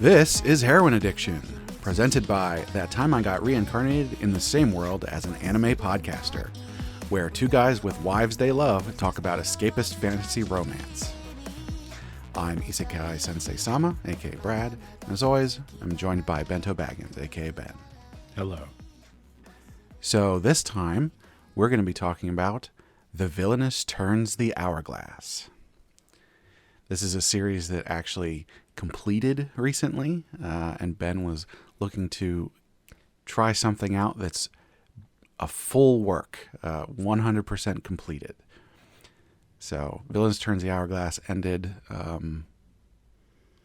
This is Heroine Addiction, presented by That Time I Got Reincarnated in the Same World as an Anime Podcaster, where two guys with wives they love talk about escapist fantasy romance. I'm Isekai Sensei-Sama, aka Brad, and as always, I'm joined by Bento Baggins, aka Ben. Hello. So this time, we're going to be talking about The Villainess Turns the Hourglass. This is a series that actually completed recently, and Ben was looking to try something out that's a full work, 100% completed. So, Villainess Turns the Hourglass ended a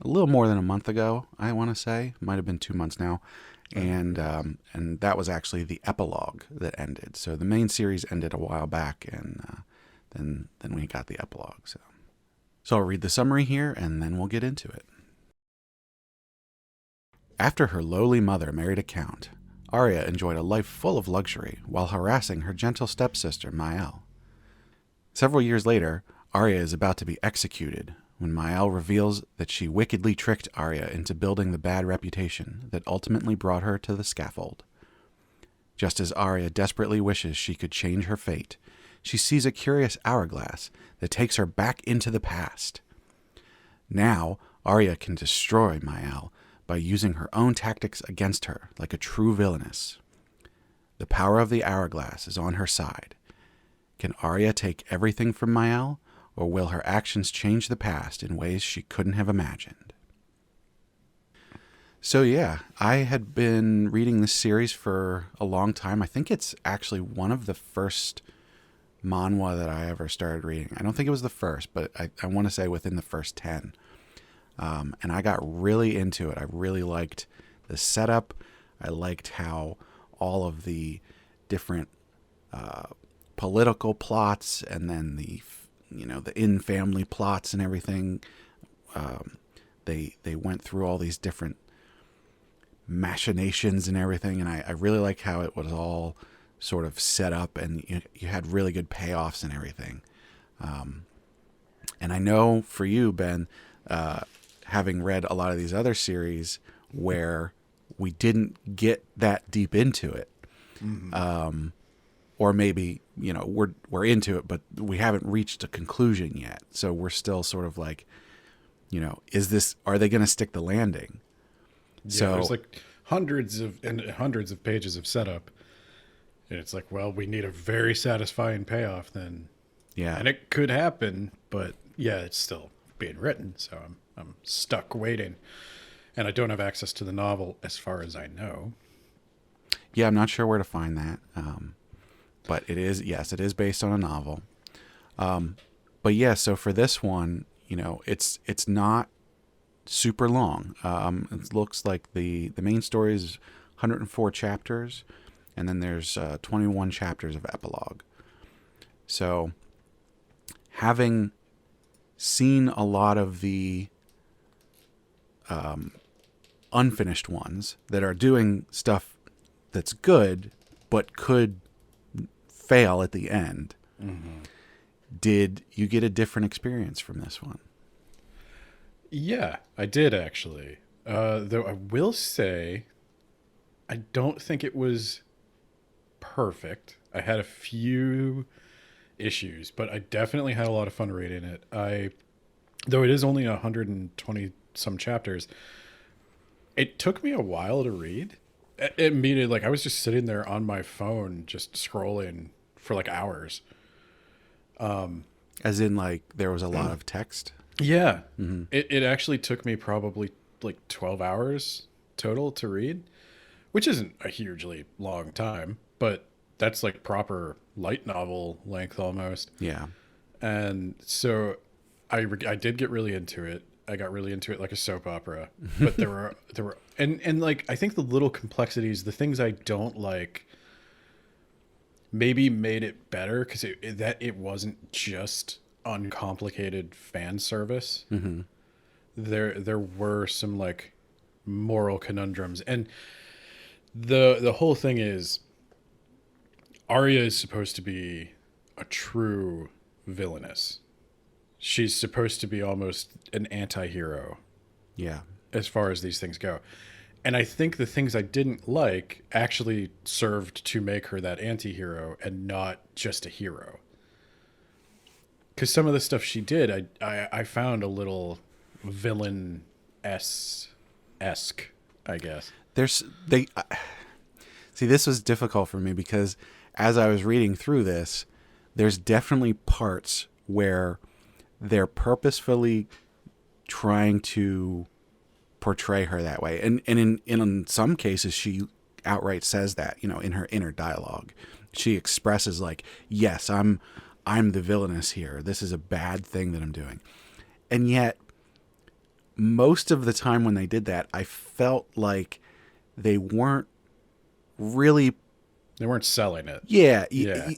little more than a month ago, I want to say. Might have been 2 months now. And that was actually the epilogue that ended. So the main series ended a while back, and then we got the epilogue. So I'll read the summary here, and then we'll get into it. After her lowly mother married a count, Arya enjoyed a life full of luxury while harassing her gentle stepsister, Mael. Several years later, Arya is about to be executed when Mael reveals that she wickedly tricked Arya into building the bad reputation that ultimately brought her to the scaffold. Just as Arya desperately wishes she could change her fate, she sees a curious hourglass that takes her back into the past. Now, Arya can destroy Mael by using her own tactics against her like a true villainess. The power of the hourglass is on her side. Can Arya take everything from Mael, or will her actions change the past in ways she couldn't have imagined? So yeah, I had been reading this series for a long time. I think it's actually one of the first manhwa that I ever started reading. I don't think it was the first, but I want to say within the first 10. And I got really into it. I really liked the setup. I liked how all of the different political plots and then the in-family plots and everything, they went through all these different machinations and everything, and I really liked how it was all sort of set up, and you had really good payoffs and everything. And I know for you, Ben, having read a lot of these other series where we didn't get that deep into it, or maybe we're into it, but we haven't reached a conclusion yet. So we're still sort of like, are they going to stick the landing? Yeah, so there's like hundreds of pages of setup, and it's like, well, we need a very satisfying payoff then. Yeah, and it could happen, but yeah, it's still being written, so I'm stuck waiting, and I don't have access to the novel as far as I know. Yeah, I'm not sure where to find that. But it is based on a novel. But yeah, so for this one, it's not super long. It looks like the main story is 104 chapters, and then there's 21 chapters of epilogue. So having seen a lot of the unfinished ones that are doing stuff that's good, but could fail at the end. Did you get a different experience from this one? Yeah, I did actually. Though I will say, I don't think it was perfect. I had a few issues, but I definitely had a lot of fun reading it. Though it is only 120 some chapters, it took me a while to read. It meaning like I was just sitting there on my phone, just scrolling for like hours. As in, like, there was a lot of text? Yeah. It actually took me probably like 12 hours total to read, which isn't a hugely long time, but that's like proper light novel length almost. Yeah. And so I did get really into it. I got really into it like a soap opera, but there were and like I think the little complexities, the things I don't like, maybe made it better because it wasn't just uncomplicated fan service. There were some like moral conundrums, and the whole thing is Arya is supposed to be a true villainess. She's supposed to be almost an anti-hero. Yeah. as far as these things go. And I think the things I didn't like actually served to make her that anti-hero and not just a hero. Because some of the stuff she did, I found a little villain-esque, I guess. See, this was difficult for me because as I was reading through this, there's definitely parts where they're purposefully trying to portray her that way. And in some cases, she outright says that, in her inner dialogue. She expresses like, yes, I'm the villainess here. This is a bad thing that I'm doing. And yet, most of the time when they did that, I felt like they weren't really... They weren't selling it. Yeah. Yeah.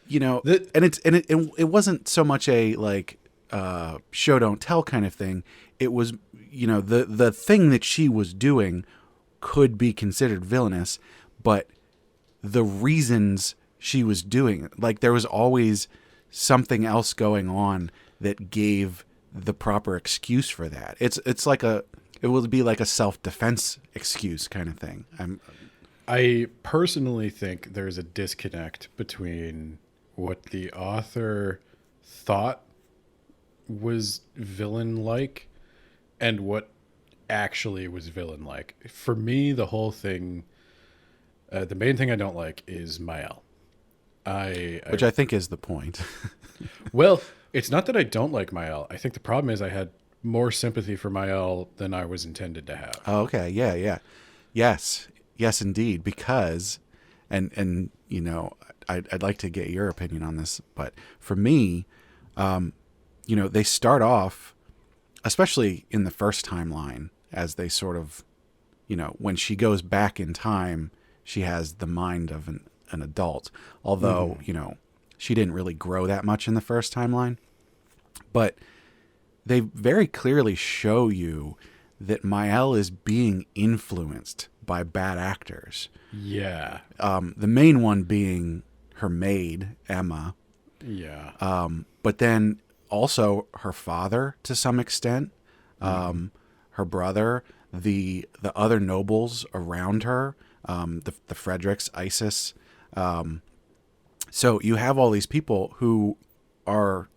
It wasn't so much a like show don't tell kind of thing. It was, the thing that she was doing could be considered villainous, but the reasons she was doing it, like there was always something else going on that gave the proper excuse for that. It would be like a self-defense excuse kind of thing. I personally think there's a disconnect between what the author thought was villain-like and what actually was villain-like. For me, the whole thing, the main thing I don't like is Mael. Which I think is the point. Well, it's not that I don't like Mael. I think the problem is I had more sympathy for Mael than I was intended to have. Oh, okay. Yeah. Yes, indeed. Because, and I'd like to get your opinion on this, but for me, they start off, especially in the first timeline, as they sort of, when she goes back in time, she has the mind of an adult, although, she didn't really grow that much in the first timeline. But they very clearly show you that Mael is being influenced by bad actors. Yeah. The main one being her maid, Emma. Yeah. But then also her father to some extent, her brother, the other nobles around her, the Fredericks, Isis. So you have all these people who are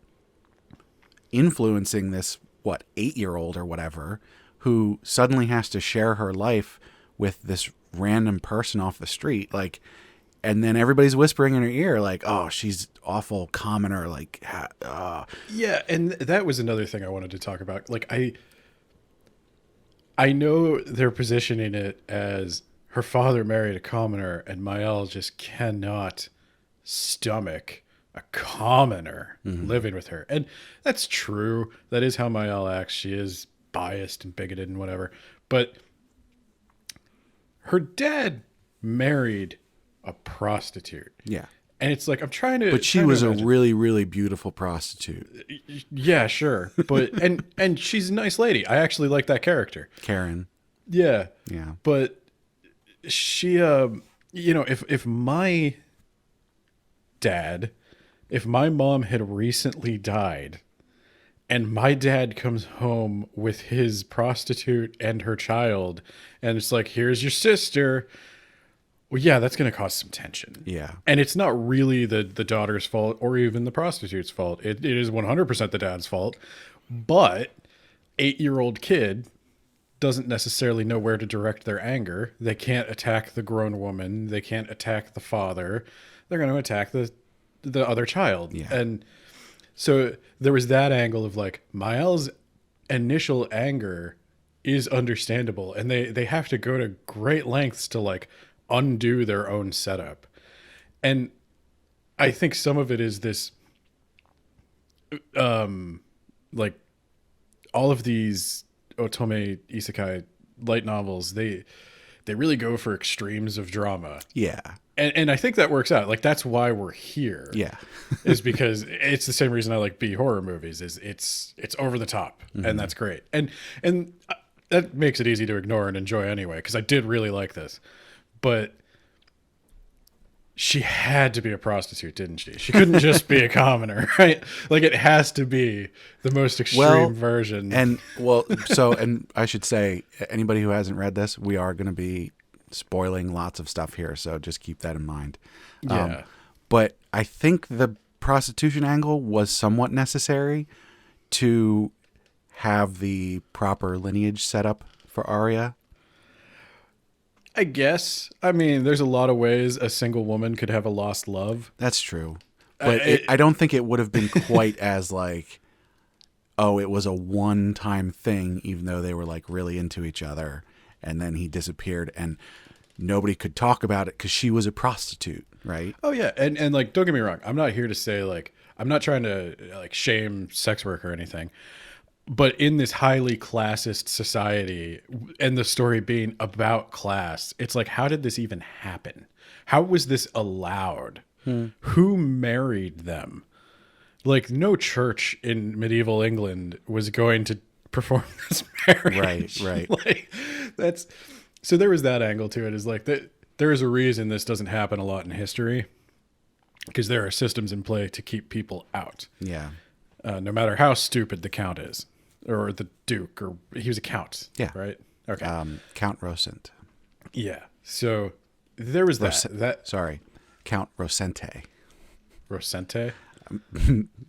influencing this, 8-year-old or whatever, who suddenly has to share her life with this random person off the street. Like, and then everybody's whispering in her ear, like, oh, she's awful commoner. Like, Yeah. And that was another thing I wanted to talk about. Like, I know they're positioning it as her father married a commoner and Mael just cannot stomach a commoner living with her. And that's true. That is how Mael acts. She is biased and bigoted and whatever. But her dad married a prostitute. yeah. And it's like, I'm trying to... But she was a really, really beautiful prostitute. Yeah, sure. But, and she's a nice lady. I actually like that character. Karen. Yeah. Yeah. But she, if my dad, if my mom had recently died and my dad comes home with his prostitute and her child and it's like, here's your sister. Well, yeah, that's going to cause some tension. Yeah. And it's not really the daughter's fault or even the prostitute's fault. It is 100% the dad's fault. But 8-year-old kid doesn't necessarily know where to direct their anger. They can't attack the grown woman. They can't attack the father. They're going to attack the other child. Yeah. And so there was that angle of like, Mael's initial anger is understandable. And they have to go to great lengths to like undo their own setup. And I think some of it is this, like all of these Otome Isekai light novels, they really go for extremes of drama. Yeah. And I think that works out. Like that's why we're here. Yeah. Is because it's the same reason I like B horror movies is it's over the top and that's great. And that makes it easy to ignore and enjoy anyway, because I did really like this. But she had to be a prostitute, didn't she? She couldn't just be a commoner, right? Like it has to be the most extreme version. And I should say, anybody who hasn't read this, we are going to be spoiling lots of stuff here, so just keep that in mind. Yeah. But I think the prostitution angle was somewhat necessary to have the proper lineage set up for Arya. I guess. I mean, there's a lot of ways a single woman could have a lost love. That's true. But I don't think it would have been quite as like, oh, it was a one-time thing, even though they were like really into each other, and then he disappeared and nobody could talk about it because she was a prostitute, right? Oh yeah, and like, don't get me wrong, I'm not here to say like, I'm not trying to like shame sex work or anything, but in this highly classist society, and the story being about class, it's like, how did this even happen? How was this allowed? Who married them? Like, no church in medieval England was going to perform this marriage. Right. Like, that's so there was that angle to it. Is like that there is a reason this doesn't happen a lot in history, because there are systems in play to keep people out. Yeah. No matter how stupid the count is, or the duke, or he was a count. Yeah. Right. Okay. Count Rosent. Yeah. So there was that. Sorry, Count Rosente. Rosente.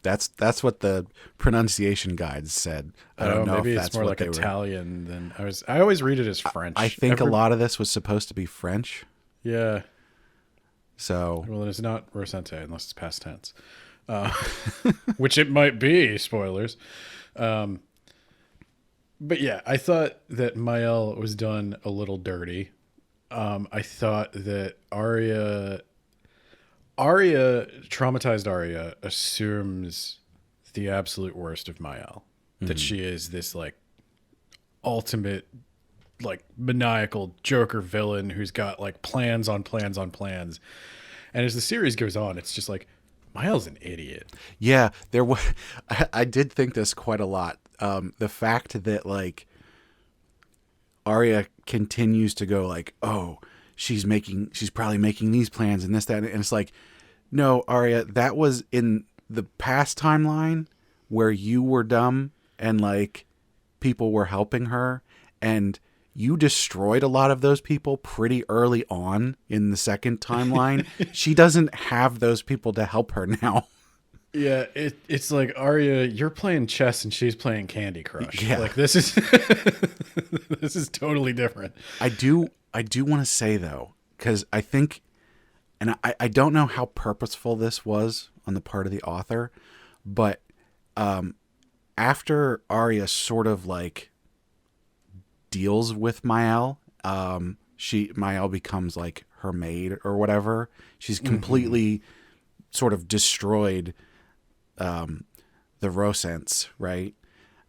That's what the pronunciation guides said. I don't know maybe if it's that's more what like they Italian than I was. I always read it as French. I think a lot of this was supposed to be French. Yeah. So Well, then it's not Rosente unless it's past tense, which it might be. Spoilers. But yeah, I thought that Mael was done a little dirty. I thought that Arya, traumatized Arya, assumes the absolute worst of Mael. That she is this like ultimate, like maniacal Joker villain who's got like plans on plans on plans. And as the series goes on, it's just like, Mael's an idiot. yeah, there was. I did think this quite a lot. The fact that like Arya continues to go like, oh, she's probably making these plans and this, that, and it's like, no, Arya, that was in the past timeline where you were dumb and like people were helping her, and you destroyed a lot of those people pretty early on in the second timeline. She doesn't have those people to help her now. Yeah, it's like, Arya, you're playing chess and she's playing Candy Crush. Yeah. Like this is this is totally different. I do want to say though, because I think, and I don't know how purposeful this was on the part of the author, but after Arya sort of like deals with Mael, Mael becomes like her maid or whatever. She's completely sort of destroyed the Rosents, right?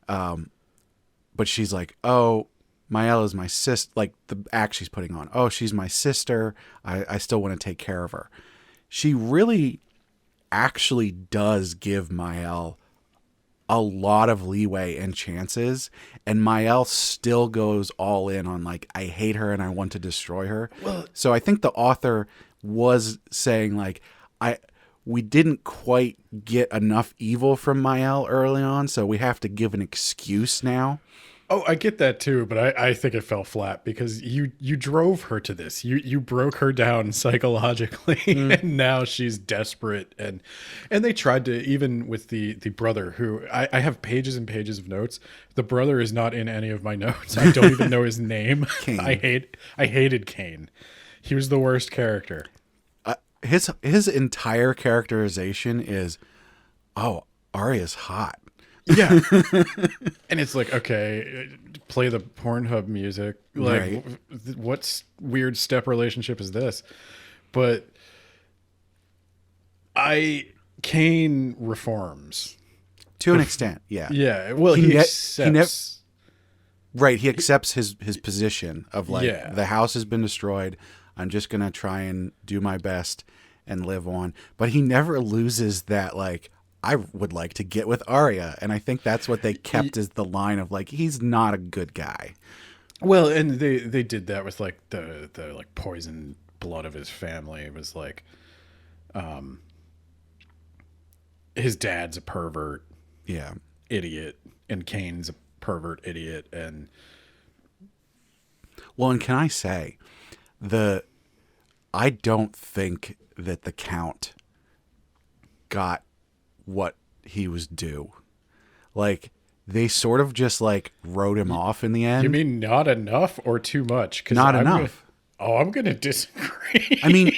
But she's like, oh, Mael is my sister. Like the act she's putting on. Oh, she's my sister. I still want to take care of her. She really actually does give Mael a lot of leeway and chances, and Mael still goes all in on like, I hate her and I want to destroy her. Well, so I think the author was saying like, we didn't quite get enough evil from Mael early on, so we have to give an excuse now. Oh, I get that too, but I think it fell flat because you drove her to this. You broke her down psychologically, and now she's desperate. And they tried to, even with the brother, who I have pages and pages of notes. The brother is not in any of my notes. I don't even know his name. Cain. I hated Cain. He was the worst character. His entire characterization is, oh, Arya's hot. Yeah. And it's like, okay, play the Pornhub music. Like, Right. What weird step relationship is this? But Cain reforms. To an extent, yeah. Yeah. Well, he accepts. Right, he accepts his position of like, Yeah. the house has been destroyed. I'm just going to try and do my best and live on. But he never loses that, like, I would like to get with Arya. And I think that's what they kept as the line of like, he's not a good guy. Well, and they did that with like the like poisoned blood of his family. It was like, his dad's a pervert Yeah. idiot, and Kane's a pervert idiot, and Well, and can I say, I don't think that the Count got what he was due. Like, they sort of just like wrote him off in the end. you mean not enough or too much? 'Cause Not enough. I'm gonna disagree. I mean,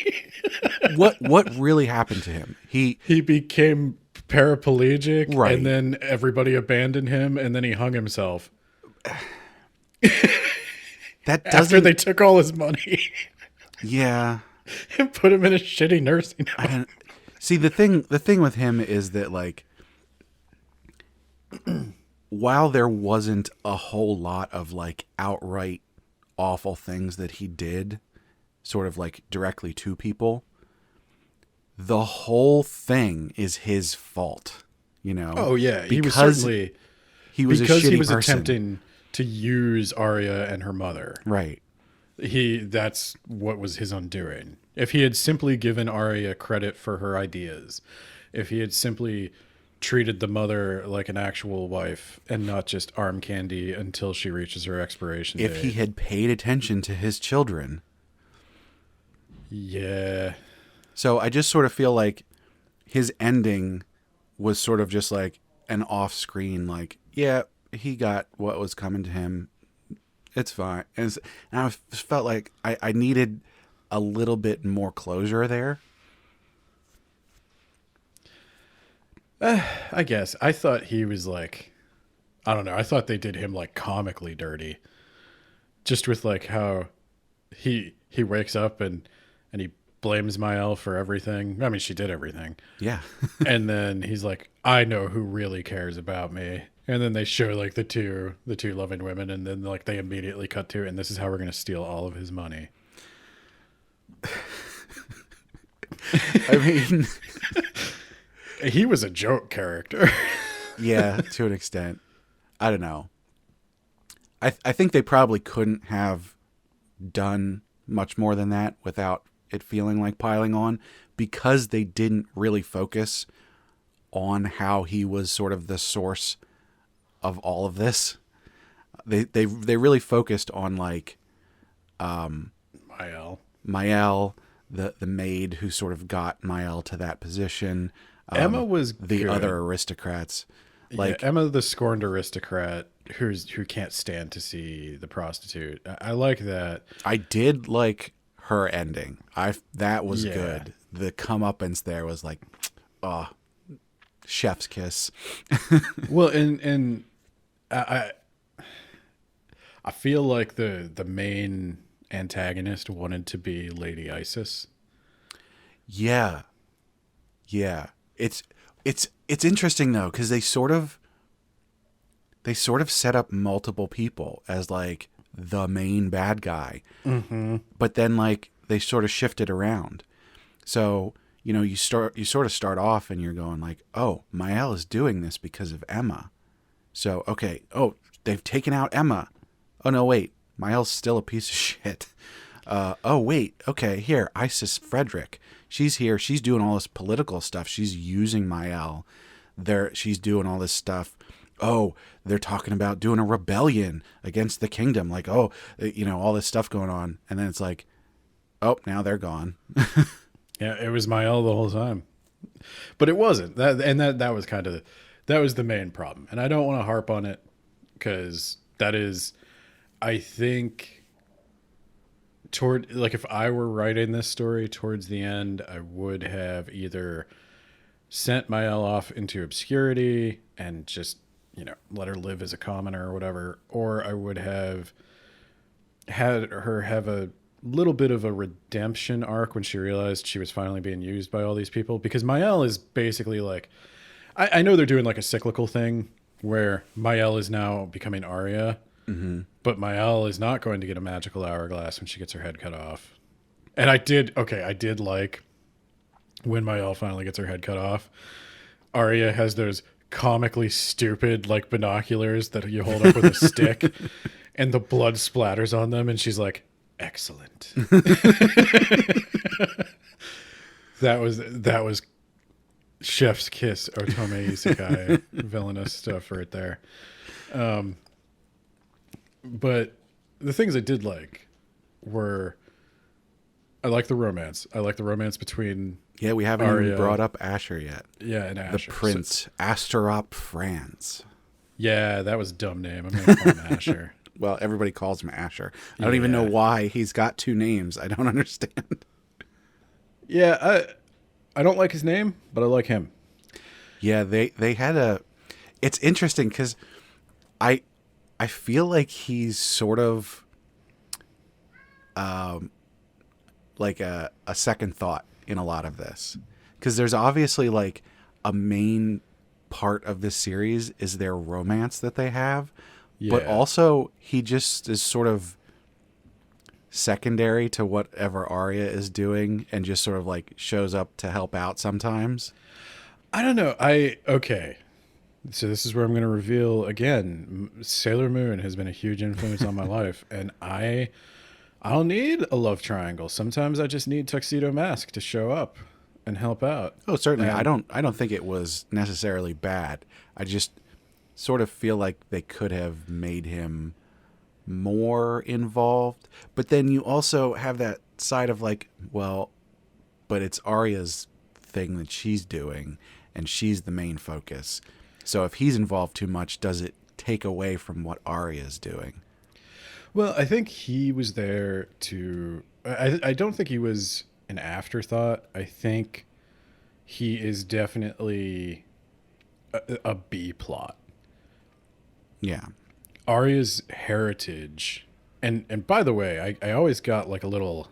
what really happened to him? He became paraplegic, Right. and then everybody abandoned him, and then he hung himself that after doesn't. they took all his money Yeah. and put him in a shitty nursing home. I don't see the thing with him is that like while there wasn't a whole lot of like outright awful things that he did sort of like directly to people, the whole thing is his fault, you know. Oh yeah, he was Because certainly he was because a shitty he was person. attempting to use Arya and her mother. Right. That's what was his undoing. If he had simply given Arya credit for her ideas, if he had simply treated the mother like an actual wife and not just arm candy until she reaches her expiration date. If he had paid attention to his children. Yeah. So I just sort of feel like his ending was sort of just like an off-screen, like, yeah, he got what was coming to him. It's fine. And I felt like I needed a little bit more closure there. I guess. I thought he was like, I don't know. I thought they did him like comically dirty. Just with like how he wakes up and he blames Mael for everything. I mean, she did everything. Yeah. And then he's like, I know who really cares about me. And then they show like the two loving women, and then like they immediately cut to, and this is how we're going to steal all of his money. I mean, He was a joke character. yeah, to an extent. I don't know. I think they probably couldn't have done much more than that without it feeling like piling on, because they didn't really focus on how he was sort of the source of all of this. They really focused on like Mael, the maid who sort of got Mael to that position. Emma was the good. other aristocrats. Like Yeah, Emma, the scorned aristocrat who can't stand to see the prostitute. I like that. I did like her ending. That was Yeah. good. The comeuppance there was like, oh, chef's kiss. Well, and I feel like the main antagonist wanted to be Lady Isis. Yeah. It's interesting though, because they sort of set up multiple people as like the main bad guy, but then like they sort of shifted around. So you sort of start off and you're going like, oh, Mael is doing this because of Emma. So okay, oh, they've taken out Emma. Oh no, wait, Mael's still a piece of shit. Oh wait, okay, here, Isis Frederick. She's here. She's doing all this political stuff. She's using Mael. She's doing all this stuff. Oh, they're talking about doing a rebellion against the kingdom. Like, oh, all this stuff going on. And then it's like, oh, now they're gone. Yeah, it was Mael the whole time, but it wasn't. That was the main problem. And I don't want to harp on it because that is, I think, if I were writing this story towards the end, I would have either sent Mael off into obscurity and just, let her live as a commoner or whatever, or I would have had her have a little bit of a redemption arc when she realized she was finally being used by all these people. Because Mael is basically like, I know they're doing like a cyclical thing where Mael is now becoming Arya. Mm-hmm. But Mael is not going to get a magical hourglass when she gets her head cut off. And I did like when Mael finally gets her head cut off, Arya has those comically stupid like binoculars that you hold up with a stick and the blood splatters on them, and she's like, excellent. that was chef's kiss Otome Isekai villainous stuff right there. But the things I did like were I like the romance. I like the romance between We haven't Arya, even brought up Asher yet. and Asher. The Prince, Asterop Franz. Yeah, that was a dumb name. I'm gonna call him Asher. Well, everybody calls him Asher. I don't even know why he's got two names. I don't understand. Yeah, I don't like his name, but I like him. Yeah, they had a. It's interesting because I feel like he's sort of like a second thought in a lot of this, because there's obviously like a main part of this series is their romance that they have, but also he just is sort of secondary to whatever Arya is doing and just sort of like shows up to help out sometimes. I don't know. Okay. So this is where I'm going to reveal again. Sailor Moon has been a huge influence on my life, and I don't need a love triangle. Sometimes I just need Tuxedo Mask to show up and help out. Oh, certainly. And I don't think it was necessarily bad. I just sort of feel like they could have made him more involved. But then you also have that side of like, well, but it's Arya's thing that she's doing, and she's the main focus. So if he's involved too much, does it take away from what Arya's doing? Well, I think he was there to. I don't think he was an afterthought. I think he is definitely a B plot. Yeah. Arya's heritage, and by the way, I always got like a little.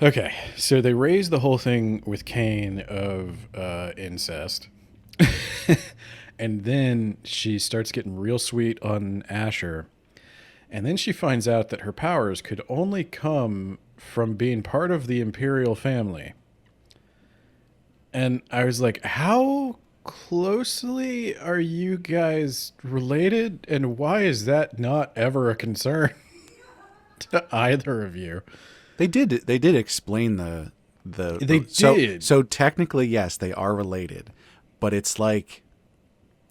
Okay, so they raised the whole thing with Cain of incest. And then she starts getting real sweet on Asher. And then she finds out that her powers could only come from being part of the Imperial family. And I was like, how closely are you guys related? And why is that not ever a concern to either of you? They did explain the They did. So technically, yes, they are related, but it's like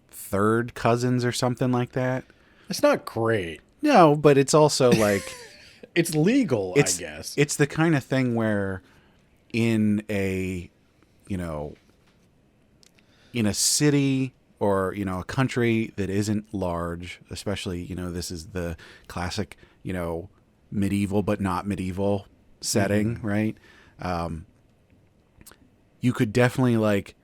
third cousins or something like that. It's not great. No, but it's also like It's legal, I guess. It's the kind of thing where in a, in a city or, a country that isn't large, especially, this is the classic, medieval but not medieval setting, right? You could definitely like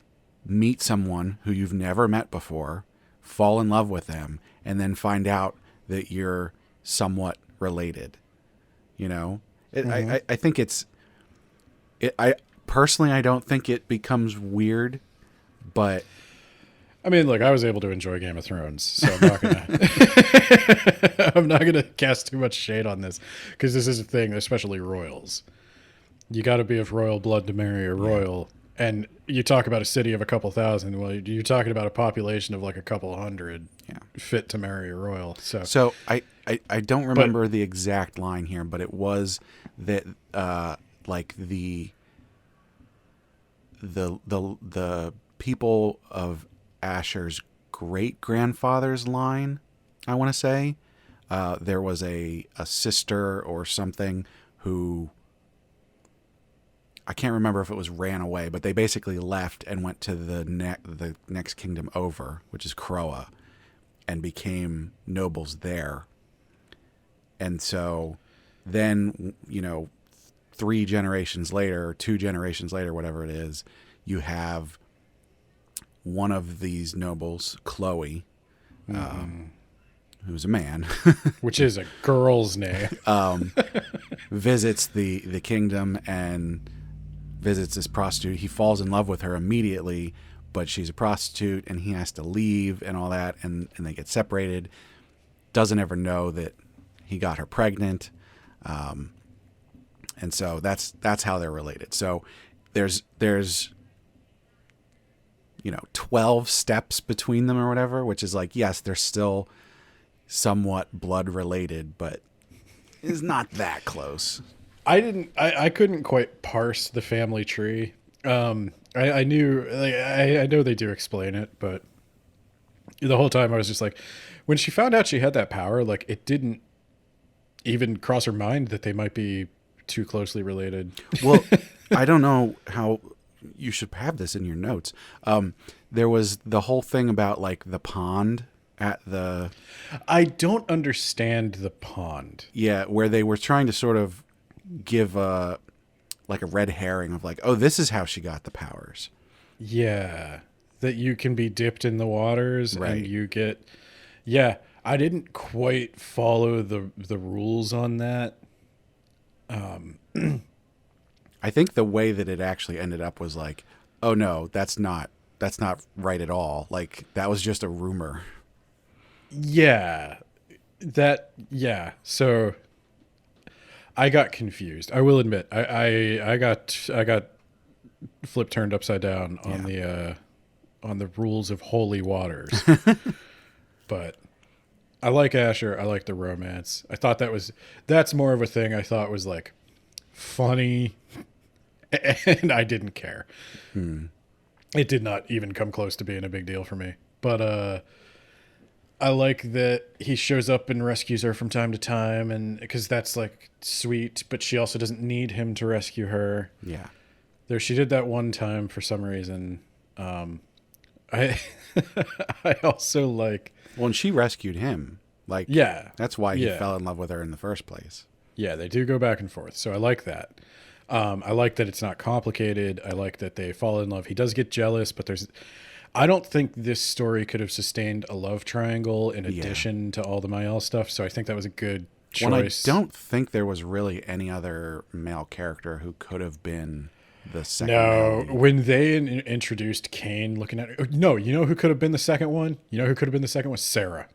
meet someone who you've never met before, fall in love with them, and then find out that you're somewhat related. I think I personally, I don't think it becomes weird, but I mean, look, I was able to enjoy Game of Thrones, so I'm not gonna cast too much shade on this, because this is a thing, especially royals. You got to be of royal blood to marry a royal. And you talk about a city of a couple thousand. Well, you're talking about a population of like a couple hundred fit to marry a royal. So I don't remember the exact line here, but it was that like the people of Asher's great grandfather's line, I want to say, there was a sister or something who, I can't remember if it was ran away, but they basically left and went to the next kingdom over, which is Croa, and became nobles there. And so then, 3 generations later, or 2 generations later, whatever it is, you have one of these nobles, Chloe, who's a man, which is a girl's name, visits the kingdom and visits this prostitute. He falls in love with her immediately, but she's a prostitute and he has to leave and all that, and they get separated. Doesn't ever know that he got her pregnant. And so that's how they're related. So there's 12 steps between them or whatever, which is like, yes, they're still somewhat blood related, but it's not that close. I couldn't quite parse the family tree. I knew, like, I know they do explain it, but the whole time I was just like, when she found out she had that power, like, it didn't even cross her mind that they might be too closely related. Well, I don't know how you should have this in your notes. There was the whole thing about like the pond at the I don't understand the pond. yeah, where they were trying to sort of give a like a red herring of like, oh, this is how she got the powers. Yeah, that you can be dipped in the waters Right. and you get. Yeah, I didn't quite follow the rules on that. I think the way that it actually ended up was like, oh no, that's not right at all. Like that was just a rumor. Yeah, yeah. So I got confused. I will admit, I got flip turned upside down on the rules of holy waters. But I like Asher. I like the romance. I thought that's more of a thing I thought was like funny, and I didn't care. It did not even come close to being a big deal for me. But I like that he shows up and rescues her from time to time, and because that's like sweet. But she also doesn't need him to rescue her. Yeah. She did that one time for some reason. I I also like. Well, and she rescued him. Like, Yeah. that's why he Yeah. fell in love with her in the first place. Yeah, they do go back and forth. So I like that. I like that it's not complicated. I like that they fall in love. He does get jealous, but I don't think this story could have sustained a love triangle in addition to all the Mael stuff. So I think that was a good choice. Well, I don't think there was really any other male character who could have been the second. No, lead. when they introduced Cain looking at it, no, you know who could have been the second one? You know who could have been the second one? Sarah.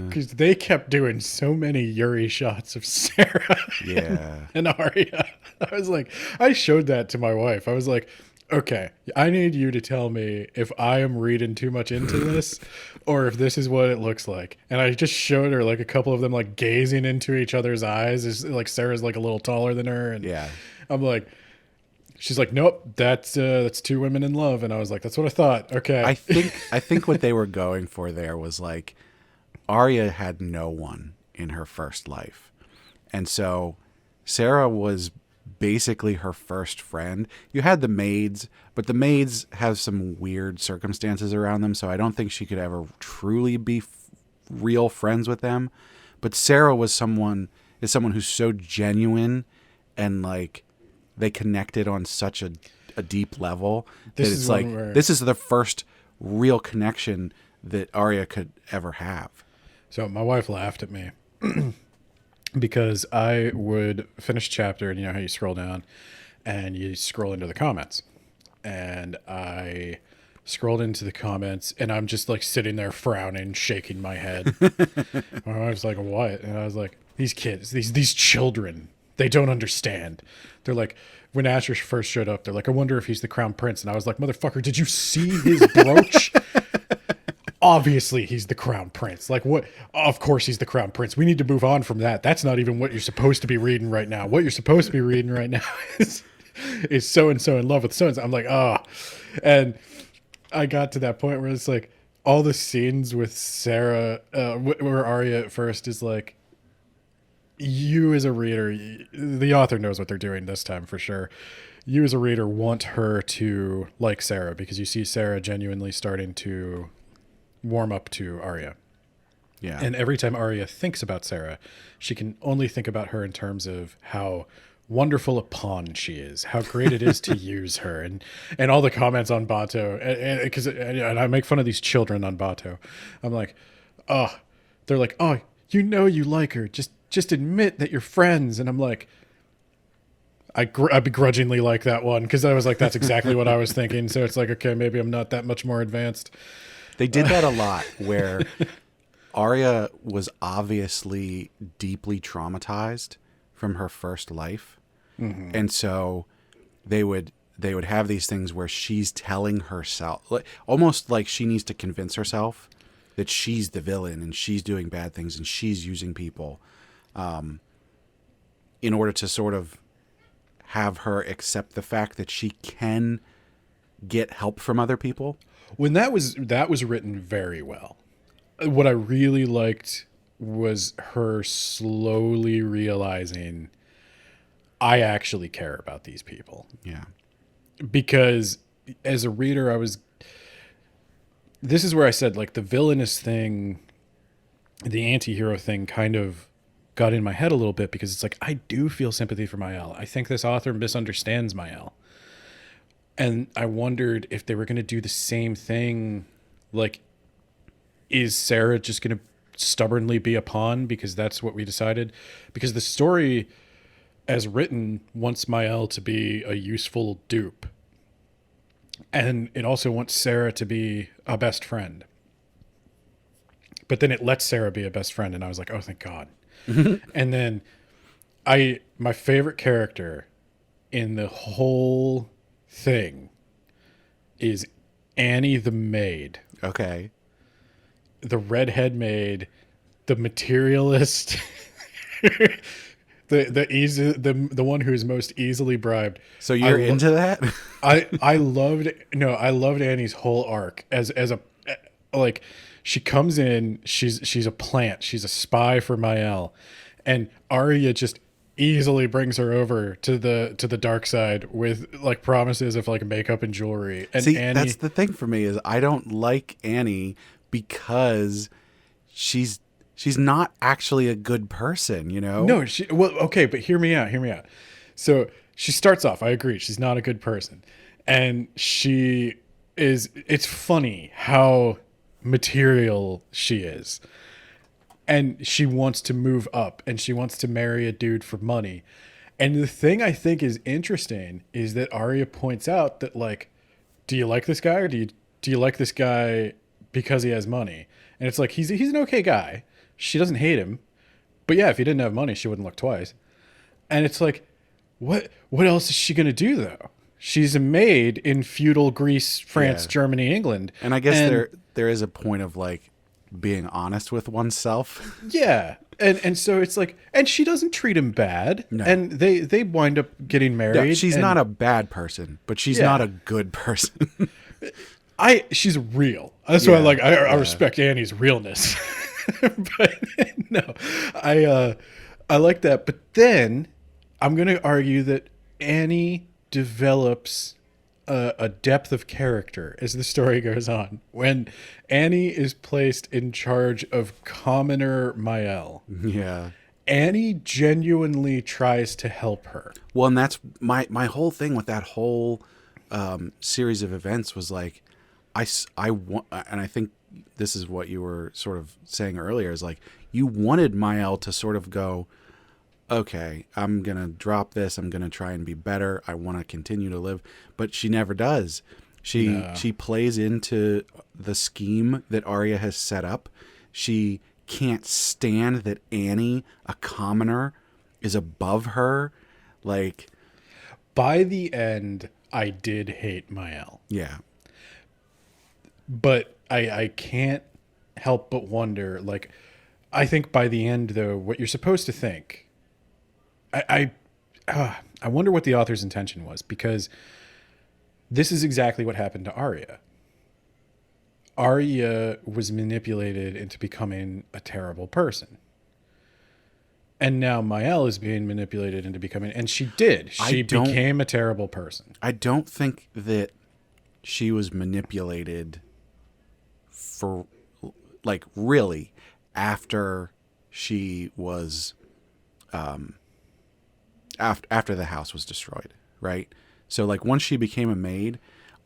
Because they kept doing so many Yuri shots of Sarah Yeah. and Arya. I was like, I showed that to my wife. I was like, okay, I need you to tell me if I am reading too much into this or if this is what it looks like. And I just showed her like a couple of them like gazing into each other's eyes. Is like Sarah's like a little taller than her. And Yeah. I'm like, she's like, nope, that's two women in love. And I was like, that's what I thought. Okay. I think what they were going for there was like Arya had no one in her first life. And so Sarah was basically her first friend. You had the maids, but the maids have some weird circumstances around them, so I don't think she could ever truly be real friends with them. But Sarah is someone who's so genuine and like they connected on such a deep level This that is it's one like where- this is the first real connection that Arya could ever have. So my wife laughed at me because I would finish a chapter, and you know how you scroll down and you scroll into the comments. And I scrolled into the comments, and I'm just like sitting there frowning, shaking my head. My wife's like, "What?" And I was like, "These kids, these children, they don't understand." They're like, when Asher first showed up, they're like, "I wonder if he's the crown prince." And I was like, "Motherfucker, did you see his brooch?" Obviously he's the crown prince. Like, what? Of course he's the crown prince. We need to move on from that. That's not even what you're supposed to be reading right now. What you're supposed to be reading right now is so and so in love with so and so. I'm like, oh. And I got to that point where it's like all the scenes with Sarah, where Arya at first is like, you as a reader, the author knows what they're doing this time for sure. You as a reader want her to like Sarah because you see Sarah genuinely starting to warm up to Arya. Yeah. And every time Arya thinks about Sarah, she can only think about her in terms of how wonderful a pawn she is, how great it is to use her, and all the comments on Bento, and I make fun of these children on Bento. I'm like, oh, they're like, oh, you know you like her, just admit that you're friends, and I'm like, I begrudgingly like that one because I was like, that's exactly what I was thinking. So it's like, okay, maybe I'm not that much more advanced. They did that a lot where Arya was obviously deeply traumatized from her first life. Mm-hmm. And so they would have these things where she's telling herself, almost like she needs to convince herself that she's the villain and she's doing bad things and she's using people. in order to sort of have her accept the fact that she can get help from other people. When that was written very well. What I really liked was her slowly realizing I actually care about these people. Yeah. Because as a reader, this is where I said, like, the villainous thing, the anti-hero thing kind of got in my head a little bit, because it's like, I do feel sympathy for Mael. I think this author misunderstands Mael. And I wondered if they were going to do the same thing. Like, is Sarah just going to stubbornly be a pawn because that's what we decided? Because the story as written wants Mael to be a useful dupe. And it also wants Sarah to be a best friend. But then it lets Sarah be a best friend, and I was like, oh, thank God. And then my favorite character in the whole thing is Annie the maid. Okay. The redhead maid, the materialist, the one who is most easily bribed. So you're into that? I loved Annie's whole arc as a, like, she comes in, she's a plant, she's a spy for Mael, and Arya just easily brings her over to the dark side with, like, promises of, like, makeup and jewelry. And see, Annie, that's the thing for me, is I don't like Annie because she's not actually a good person, you know? No, okay, but hear me out. So she starts off, I agree, she's not a good person. And it's funny how material she is. And she wants to move up, and she wants to marry a dude for money. And the thing I think is interesting is that Arya points out that, like, do you like this guy, or do you like this guy because he has money? And it's like, he's an okay guy. She doesn't hate him. But yeah, if he didn't have money, she wouldn't look twice. And it's like, what else is she going to do, though? She's a maid in feudal Greece, France, Germany, England. And I guess there is a point of, like, being honest with oneself. Yeah. And so it's like, and she doesn't treat him bad. No. And they wind up getting married. No, she's not a bad person, but she's not a good person. She's real. That's why I respect Annie's realness. But no, I like that. But then I'm going to argue that Annie develops a depth of character as the story goes on. When Annie is placed in charge of commoner Mael, Yeah. Annie genuinely tries to help her. Well, and that's my whole thing with that whole series of events was, like, I want, and I think this is what you were sort of saying earlier, is, like, you wanted Mael to sort of go, okay, I'm going to drop this. I'm going to try and be better. I want to continue to live. But she never does. She plays into the scheme that Arya has set up. She can't stand that Annie, a commoner, is above her. Like, by the end, I did hate Mael. Yeah. But I can't help but wonder, like, I think by the end, though, what you're supposed to think, I wonder what the author's intention was, because this is exactly what happened to Arya. Arya was manipulated into becoming a terrible person. And now Mael is being manipulated into becoming, and she did. She became a terrible person. I don't think that she was manipulated for, like, really after she was after the house was destroyed, right? So, like, once she became a maid,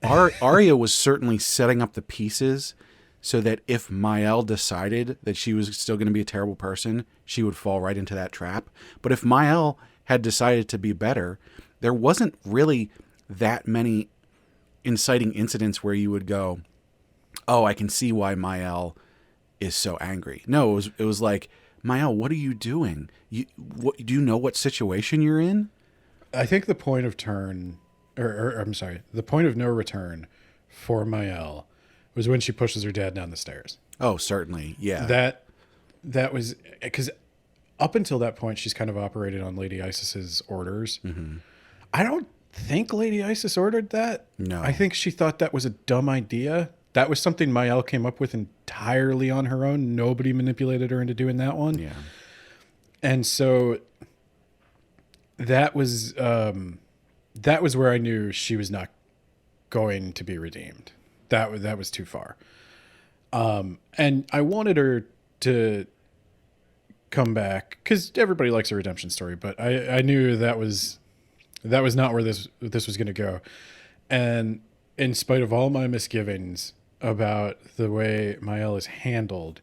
Arya was certainly setting up the pieces so that if Mael decided that she was still going to be a terrible person, she would fall right into that trap. But if Mael had decided to be better, there wasn't really that many inciting incidents where you would go, oh, I can see why Mael is so angry. No, it was like, Mael, what are you doing? Do you know what situation you're in? I think the point of the point of no return for Mael was when she pushes her dad down the stairs. Oh, certainly. Yeah. That was because up until that point, she's kind of operated on Lady Isis's orders. Mm-hmm. I don't think Lady Isis ordered that. No. I think she thought that was a dumb idea. That was something Mael came up with entirely on her own. Nobody manipulated her into doing that one. Yeah. And so that was where I knew she was not going to be redeemed. That was too far. And I wanted her to come back because everybody likes a redemption story, but I knew that was not where this was going to go. And in spite of all my misgivings about the way Mael is handled,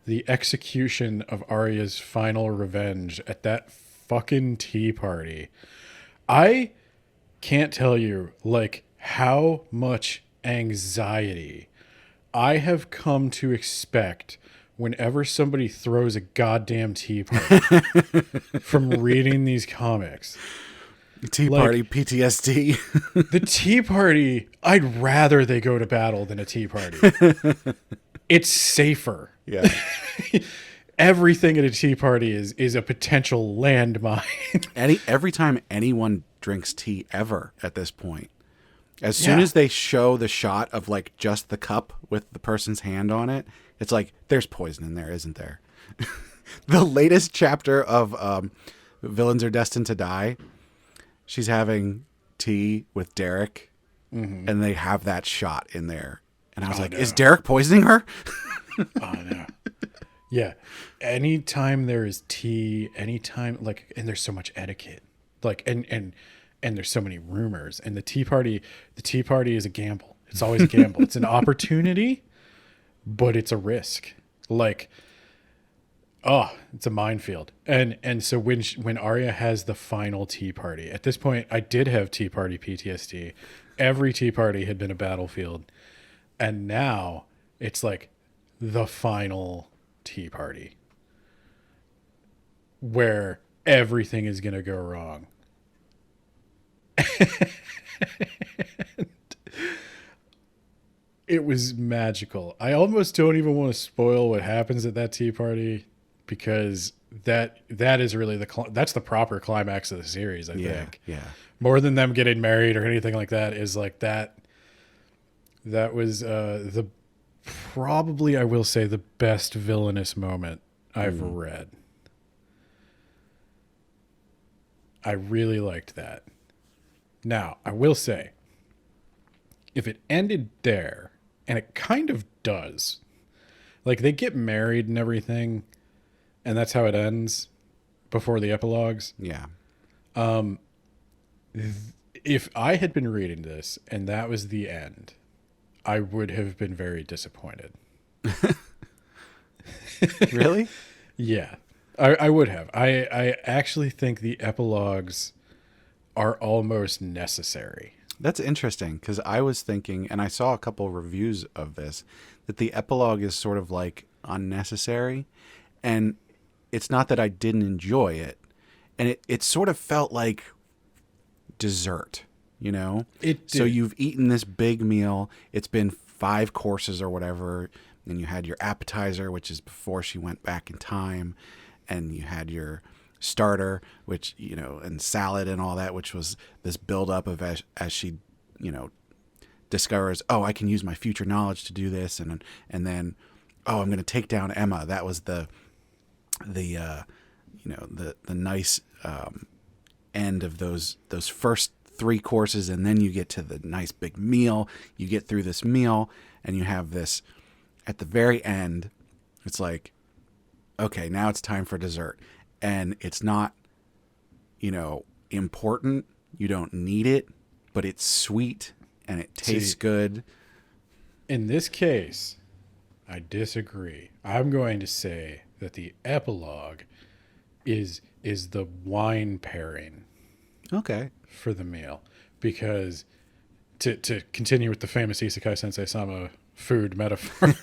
the execution of Arya's final revenge at that fucking tea party, I can't tell you like how much anxiety I have come to expect whenever somebody throws a goddamn tea party from reading these comics. Tea party PTSD. The tea party, I'd rather they go to battle than a tea party. It's safer. Yeah. Everything at a tea party is a potential landmine. Every time anyone drinks tea ever at this point, as soon as they show the shot of like just the cup with the person's hand on it, it's like there's poison in there, isn't there? The latest chapter of Villains Are Destined to Die, she's having tea with Derek, and they have that shot in there. And I was is Derek poisoning her? Oh, no. Yeah. Anytime there is tea, anytime, like, and there's so much etiquette, like, and there's so many rumors, and the tea party is a gamble. It's always a gamble. It's an opportunity, but it's a risk. Like, it's a minefield. And so when Arya has the final tea party, at this point, I did have tea party PTSD. Every tea party had been a battlefield. And now it's like the final tea party where everything is going to go wrong. It was magical. I almost don't even want to spoil what happens at that tea party because that is really that's the proper climax of the series, I think. Yeah. More than them getting married or anything like that is like that was the probably, I will say, the best Villainous moment I've read. I really liked that. Now, I will say, if it ended there, and it kind of does, like they get married and everything, and that's how it ends before the epilogues. Yeah. If I had been reading this and that was the end, I would have been very disappointed. Really? Yeah, I would have. I actually think the epilogues are almost necessary. That's interesting because I was thinking, and I saw a couple reviews of this, that the epilogue is sort of like unnecessary. And it's not that I didn't enjoy it. And it sort of felt like dessert, you know? It did. So you've eaten this big meal. It's been 5 courses or whatever. And you had your appetizer, which is before she went back in time. And you had your starter, which, you know, and salad and all that, which was this buildup of as she, you know, discovers, I can use my future knowledge to do this. And then, I'm going to take down Emma. That was the nice end of those first 3 courses, and then you get to the nice big meal. You get through this meal, and you have this at the very end. It's like, okay, now it's time for dessert, and it's not, important. You don't need it, but it's sweet and it tastes good. In this case, I disagree. I'm going to say that the epilogue is the wine pairing. Okay. For the meal, because to continue with the famous Isekai Sensei-Sama food metaphor,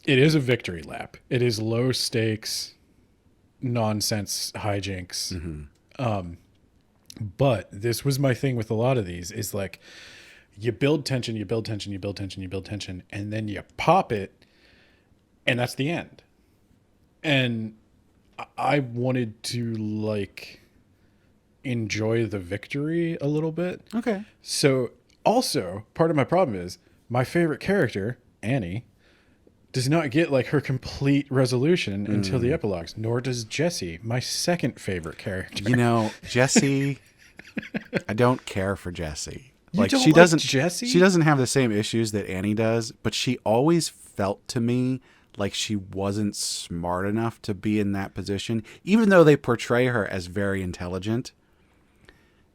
it is a victory lap. It is low stakes nonsense hijinks. Mm-hmm. But this was my thing with a lot of these is like you build tension, and then you pop it, and that's the end. And I wanted to like enjoy the victory a little bit. Okay. So also part of my problem is my favorite character, Annie, does not get like her complete resolution until the epilogues, nor does Jessie, my second favorite character. You know, Jessie, I don't care for Jessie. You don't she like doesn't Jessie? She doesn't have the same issues that Annie does, but she always felt to me like she wasn't smart enough to be in that position, even though they portray her as very intelligent.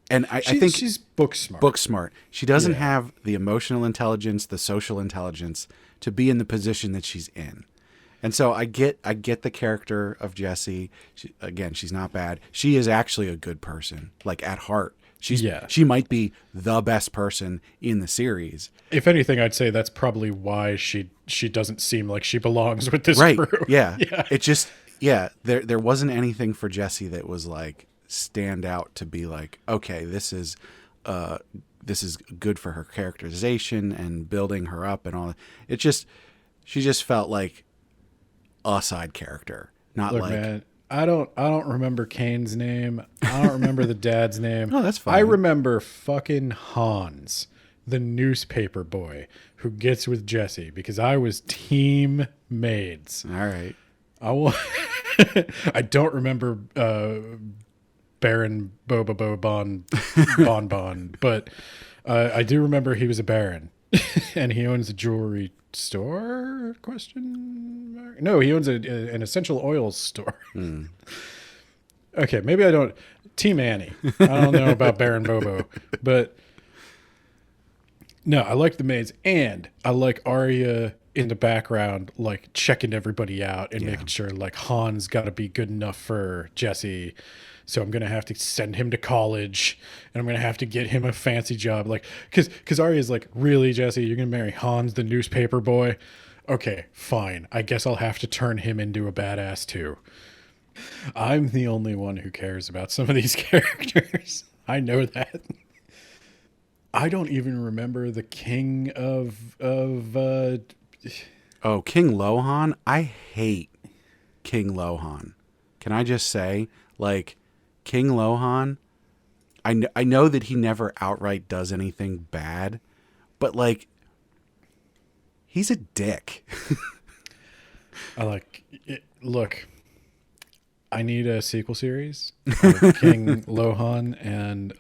And I think she's book smart. Book smart. She doesn't Yeah. have the emotional intelligence, the social intelligence to be in the position that she's in. And so I get the character of Jessie. Again, she's not bad. She is actually a good person, like at heart. She might be the best person in the series. If anything, I'd say that's probably why she doesn't seem like she belongs with this Right. crew. Yeah. Yeah. It just there wasn't anything for Jessie that was like stand out to be like, okay, this is good for her characterization and building her up and all that. She just felt like a side character, not Look, like man, I don't remember Kane's name. I don't remember the dad's name. Oh, that's fine. I remember fucking Hans, the newspaper boy who gets with Jessie, because I was team maids. all right. I don't remember Baron Boba Bon, but I do remember he was a baron, and he owns a jewelry store? Question mark? No, he owns an essential oils store. Okay, maybe I don't. Team Annie. I don't know about Baron Bobo, but no, I like the maids, and I like Arya in the background, like checking everybody out and making sure like Han's got to be good enough for Jessie. So I'm gonna have to send him to college, and I'm gonna have to get him a fancy job, like because Arya's like, really, Jessie, you're gonna marry Hans, the newspaper boy? Okay, fine. I guess I'll have to turn him into a badass too. I'm the only one who cares about some of these characters. I know that. I don't even remember the king of Oh, King Lohan. I hate King Lohan. Can I just say, like, King Lohan, I know that he never outright does anything bad, but like, he's a dick. I like it. Look, I need a sequel series of King Lohan and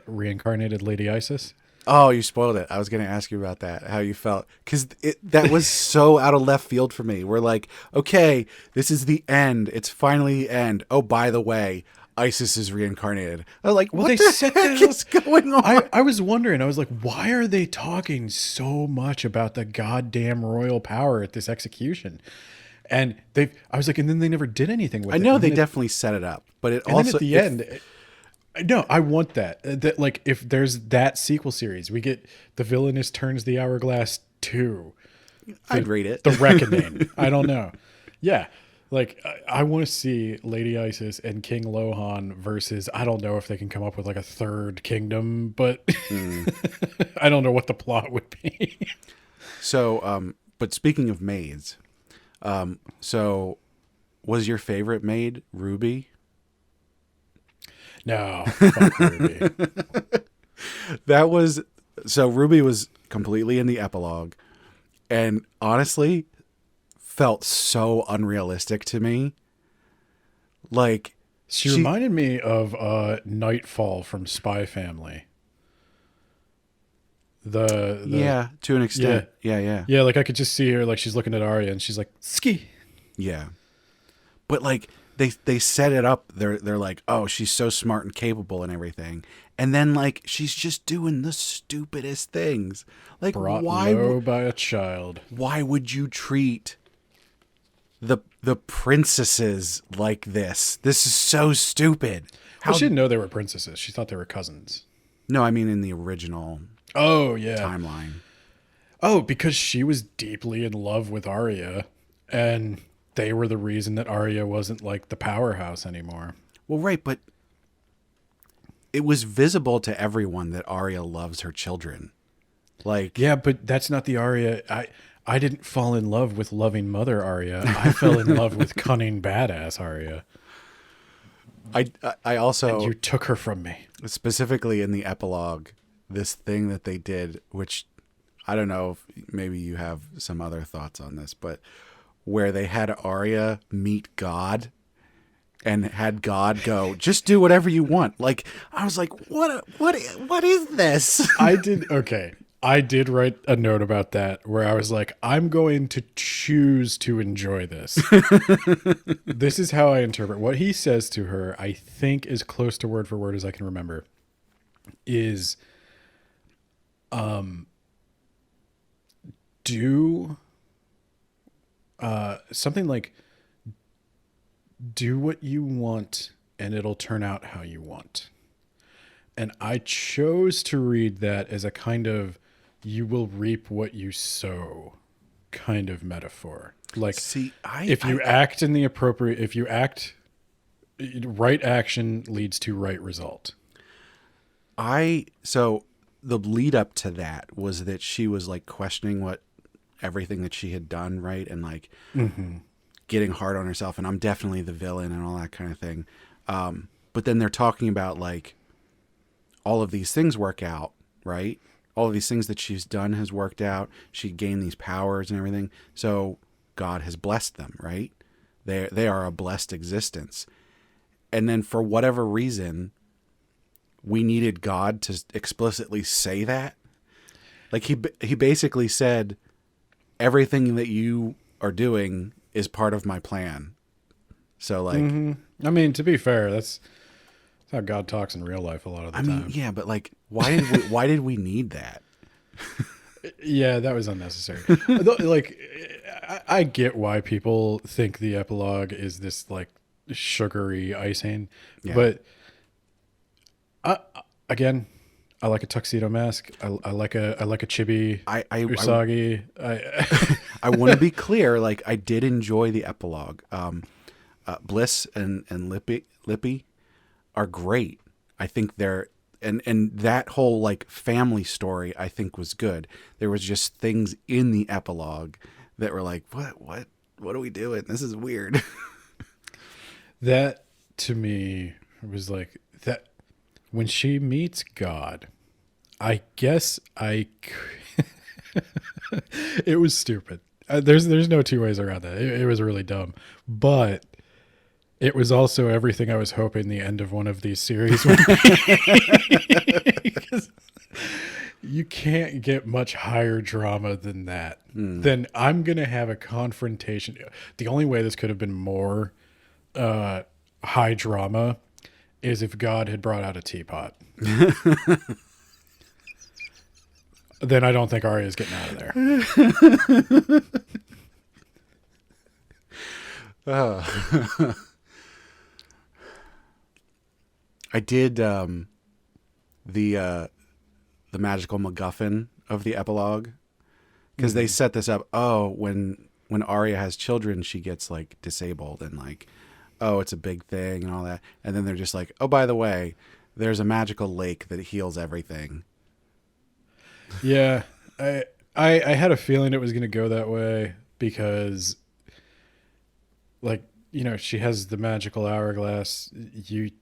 reincarnated Lady Isis. Oh, you spoiled it. I was going to ask you about that, how you felt. Because that was so out of left field for me. We're like, okay, this is the end. It's finally the end. Oh, by the way, Isis is reincarnated. I was like, what the heck is going on? I was wondering. I was like, why are they talking so much about the goddamn royal power at this execution? And I was like, and then they never did anything with it. I know they definitely set it up, but it and also... then at the end... No, I want that. That like if there's that sequel series, we get the Villainess turns the Hourglass 2. I'd read it. The Reckoning. I don't know. Yeah. Like I want to see Lady Isis and King Lohan versus, I don't know if they can come up with like a third kingdom, but I don't know what the plot would be. So, but speaking of maids, so was your favorite maid Ruby? No, fuck Ruby. Ruby was completely in the epilogue, and honestly felt so unrealistic to me. Like she reminded me of Nightfall from Spy Family. The yeah, to an extent. Yeah. Yeah, like I could just see her, like she's looking at Arya and she's like, ski. Yeah. But like they set it up. They're like, oh, she's so smart and capable and everything, and then like she's just doing the stupidest things. Like, brought low by a child. Why would you treat the princesses like this? This is so stupid. Well, she didn't know they were princesses. She thought they were cousins. No, I mean in the original. Oh yeah. Timeline. Oh, because she was deeply in love with Arya, and they were the reason that Arya wasn't like the powerhouse anymore. Well, right, but it was visible to everyone that Arya loves her children. Like, yeah, but that's not the Arya. I didn't fall in love with loving mother Arya. I fell in love with cunning badass Arya. I also And you took her from me. specifically in the epilogue, this thing that they did, which I don't know if maybe you have some other thoughts on this, but where they had Arya meet God and had God go, just do whatever you want. Like, I was like, what is this? I did write a note about that where I was like, I'm going to choose to enjoy this. This is how I interpret what he says to her. I think as close to word for word as I can remember is, do something like, do what you want and it'll turn out how you want. And I chose to read that as a kind of, you will reap what you sow kind of metaphor. Like, See, right action leads to right result. So the lead up to that was that she was like questioning everything that she had done, right? And like getting hard on herself, and I'm definitely the villain and all that kind of thing. But then they're talking about like all of these things work out, right? All of these things that she's done has worked out. She gained these powers and everything. So God has blessed them, right? They are a blessed existence. And then for whatever reason, we needed God to explicitly say that. Like he basically said, everything that you are doing is part of my plan. So like, I mean, to be fair, that's how God talks in real life a lot of the time. Yeah, but like, why did we need that? Yeah, that was unnecessary. Like, I get why people think the epilogue is this like sugary icing, but again, I like a tuxedo mask. I like a chibi Usagi. I want to be clear. Like, I did enjoy the epilogue. Bliss and Lippy are great. I think they're and that whole like family story I think was good. There was just things in the epilogue that were like, what are we doing? This is weird. That to me was like that when she meets God. I guess it was stupid. There's no two ways around that. It was really dumb, but it was also everything I was hoping the end of one of these series would be. Because you can't get much higher drama than that. Then I'm going to have a confrontation. The only way this could have been more high drama is if God had brought out a teapot. Then I don't think Arya's getting out of there. I did the magical MacGuffin of the epilogue because they set this up. Oh, when Arya has children, she gets like disabled and like, oh, it's a big thing and all that. And then they're just like, oh, by the way, there's a magical lake that heals everything. Yeah, I had a feeling it was going to go that way because, like, you know, she has the magical hourglass. You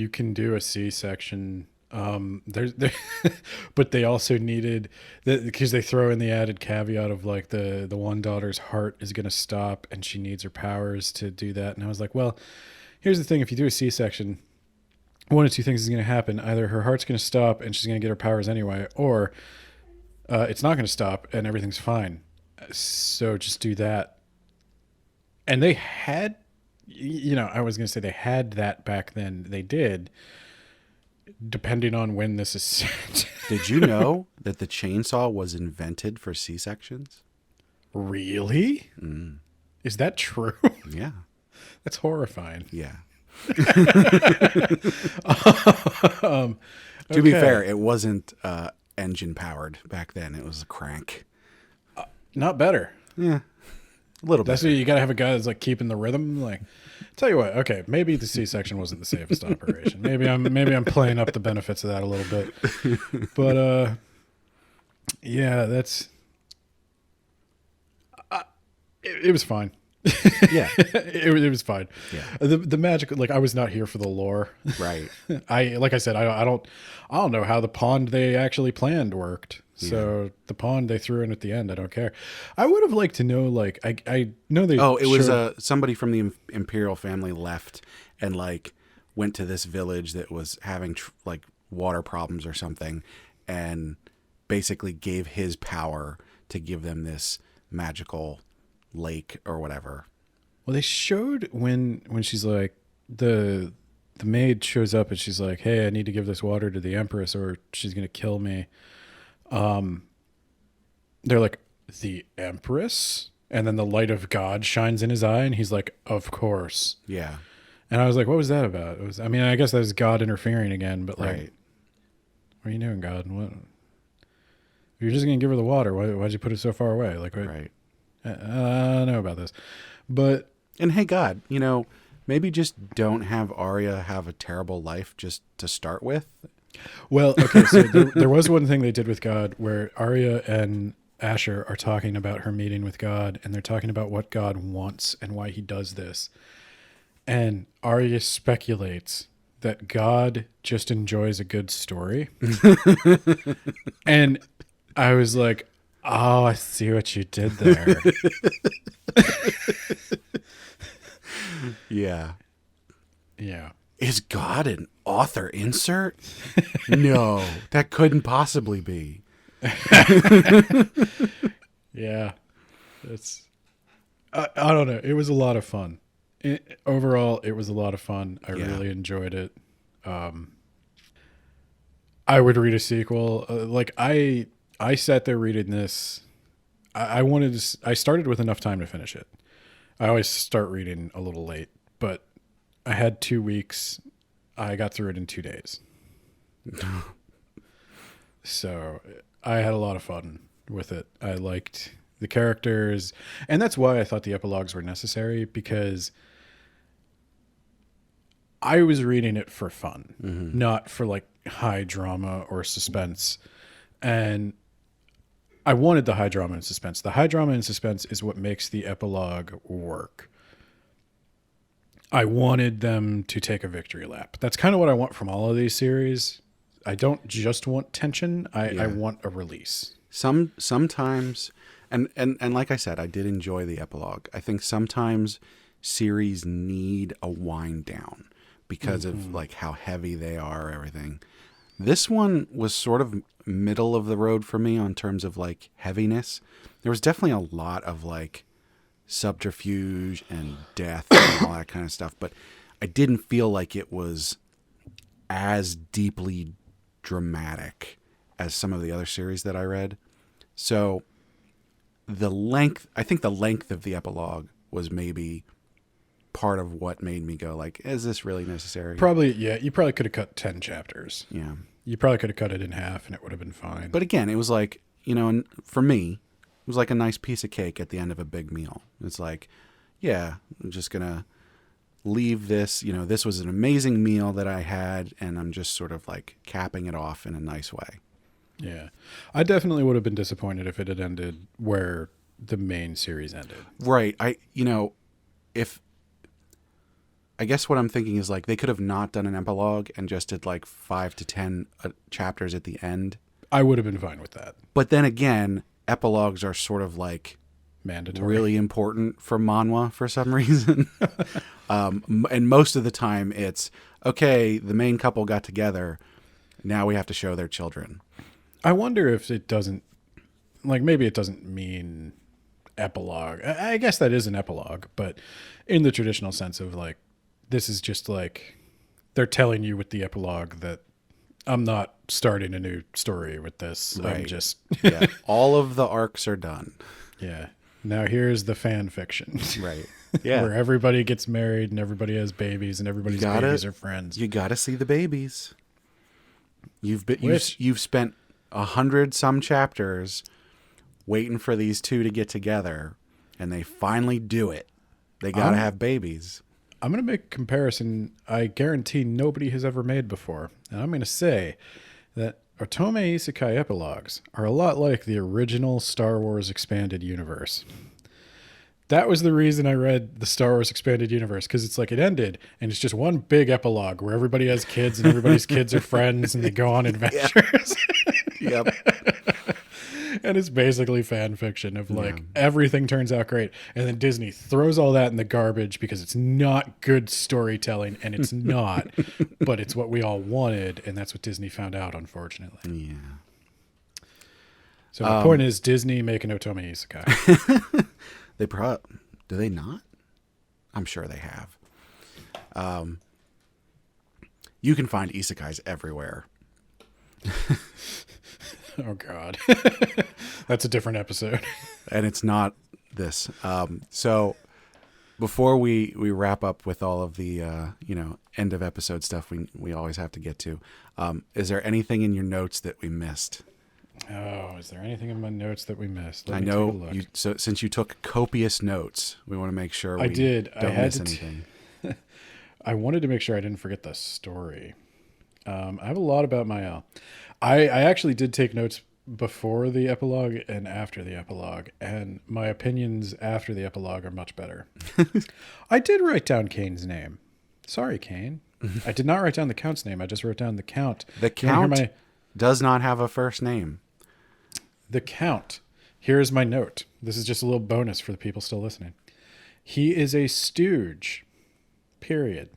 can do a C-section. But they also needed because they throw in the added caveat of like the one daughter's heart is going to stop and she needs her powers to do that. And I was like, well, here's the thing: if you do a C-section, one of two things is going to happen: either her heart's going to stop and she's going to get her powers anyway, or it's not going to stop and everything's fine. So just do that. And they had, you know, I was going to say they had that back then. They did, depending on when this is set. Did you know that the chainsaw was invented for C-sections? Really? Is that true? Yeah. That's horrifying. Yeah. To be fair, it wasn't engine powered back then. It was a crank. Not better. Yeah. A little bit. That's what you got to have a guy that's like keeping the rhythm. Like, tell you what, okay, maybe the C-section wasn't the safest operation. Maybe I'm playing up the benefits of that a little bit. But yeah, that's It was fine. Yeah. It was fine. Yeah. The magic, like I was not here for the lore. Right. Like I said, I don't know how the pond they actually planned worked. So the pond they threw in at the end, I don't care. I would have liked to know, like, I know they. Oh, it was showed- somebody from the imperial family left and like went to this village that was having like water problems or something, and basically gave his power to give them this magical lake or whatever. Well, they showed when she's like the maid shows up and she's like, "Hey, I need to give this water to the empress or she's gonna kill me." They're like, "The empress?" And then the light of God shines in his eye, and he's like, "Of course." Yeah. And I was like, "What was that about?" It was, I mean, I guess that was God interfering again, but like, Right. what are you doing, God? What? If you're just gonna give her the water, why'd you put it so far away? Like, what, Right. I don't know about this, but And hey, God, maybe just don't have Arya have a terrible life just to start with. well, okay. So there was one thing they did with God where Arya and Asher are talking about her meeting with God, and they're talking about what God wants and why he does this. And Arya speculates that God just enjoys a good story. And I was like, oh, I see what you did there. Yeah. Yeah. Is God an author insert? No, that couldn't possibly be. Yeah. It's, I don't know. It was a lot of fun. Overall, it was a lot of fun. I really enjoyed it. I would read a sequel. Like I sat there reading this. I started with enough time to finish it. I always start reading a little late, but I had 2 weeks. I got through it in 2 days. So I had a lot of fun with it. I liked the characters, and that's why I thought the epilogues were necessary, because I was reading it for fun, not for like high drama or suspense. And I wanted the high drama and suspense. The high drama and suspense is what makes the epilogue work. I wanted them to take a victory lap. That's kind of what I want from all of these series. I don't just want tension. I want a release. Sometimes, and like I said, I did enjoy the epilogue. I think sometimes series need a wind down because of like how heavy they are, everything. This one was sort of middle of the road for me on terms of like heaviness. There was definitely a lot of like subterfuge and death and all that kind of stuff, but I didn't feel like it was as deeply dramatic as some of the other series that I read. So I think the length of the epilogue was maybe part of what made me go like, is this really necessary? Probably, yeah. You probably could have cut 10 chapters. Yeah. You probably could have cut it in half and it would have been fine. But again, it was like, and for me, it was like a nice piece of cake at the end of a big meal. It's like, yeah, I'm just going to leave this, this was an amazing meal that I had, and I'm just sort of like capping it off in a nice way. Yeah. I definitely would have been disappointed if it had ended where the main series ended. Right. I guess what I'm thinking is like they could have not done an epilogue and just did like 5 to 10 chapters at the end. I would have been fine with that. But then again, epilogues are sort of like Mandatory. really important for manhwa for some reason. And most of the time it's, okay, the main couple got together. Now we have to show their children. I wonder if it doesn't, like maybe it doesn't mean epilogue. I guess that is an epilogue, but in the traditional sense of like, this is just like, they're telling you with the epilogue that I'm not starting a new story with this. Right. I'm just, Yeah. All of the arcs are done. yeah. Now here's the fan fiction. Right. Yeah. Where everybody gets married and everybody has babies and everybody's babies are friends. You got to see the babies. You've spent 100 some chapters waiting for these two to get together, and they finally do it. They got to have babies. I'm going to make a comparison I guarantee nobody has ever made before. And I'm going to say that Otome Isekai epilogues are a lot like the original Star Wars expanded universe. That was the reason I read the Star Wars Expanded Universe, because it's like it ended and it's just one big epilogue where everybody has kids and everybody's kids are friends and they go on adventures. Yep. And it's basically fan fiction of like Yeah. everything turns out great. And then Disney throws all that in the garbage because it's not good storytelling, and it's not, but it's what we all wanted. And that's what Disney found out, unfortunately. Yeah. So my point is Disney make an Otome Isekai. Do they not? I'm sure they have. You can find isekais everywhere. Oh God. That's a different episode. And it's not this. So before we wrap up with all of the end of episode stuff we always have to get to, is there anything in your notes that we missed? Oh, is there anything in my notes that we missed? I know you. So since you took copious notes, we want to make sure we don't miss anything. I wanted to make sure I didn't forget the story. I have a lot about Mael. I actually did take notes before the epilogue and after the epilogue, and my opinions after the epilogue are much better. I did write down Kane's name. Sorry, Kane. I did not write down the Count's name. I just wrote down the Count. The Count does not have a first name. The Count. Here's my note. This is just a little bonus for the people still listening. He is a stooge. Period.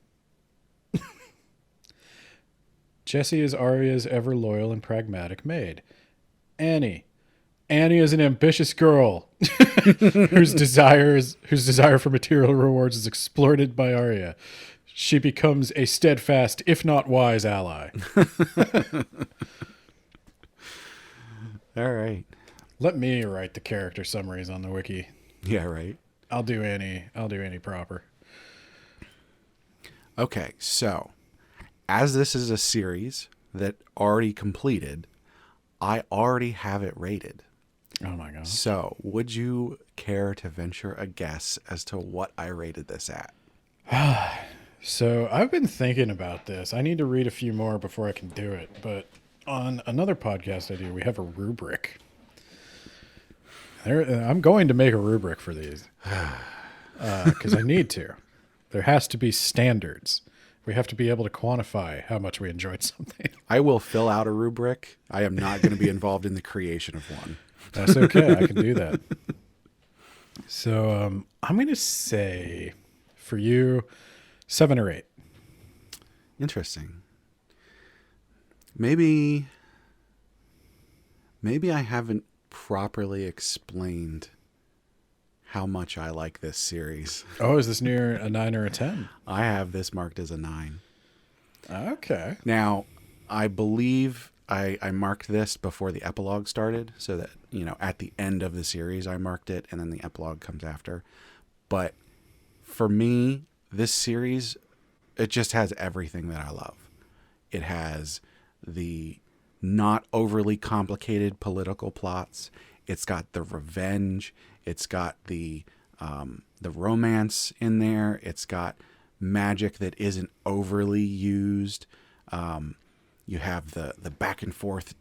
Jessie is Arya's ever loyal and pragmatic maid. Annie is an ambitious girl whose desire for material rewards is exploited by Arya. She becomes a steadfast, if not wise, ally. All right. Let me write the character summaries on the wiki. Yeah, right. I'll do Annie proper. Okay, so as this is a series that already completed, I already have it rated. Oh my God. So would you care to venture a guess as to what I rated this at? So I've been thinking about this. I need to read a few more before I can do it. But on another podcast I do, we have a rubric. I'm going to make a rubric for these because I need to. There has to be standards. We have to be able to quantify how much we enjoyed something. I will fill out a rubric. I am not going to be involved in the creation of one. That's okay. I can do that. So I'm going to say for you 7 or 8. Interesting. Maybe I haven't properly explained how much I like this series. Oh, is this near a 9 or a 10? I have this marked as a 9. Okay. Now, I believe I marked this before the epilogue started, so that, at the end of the series I marked it, and then the epilogue comes after. But for me, this series, it just has everything that I love. It has the not overly complicated political plots. It's got the revenge. It's got the romance in there. It's got magic that isn't overly used. You have the back and forth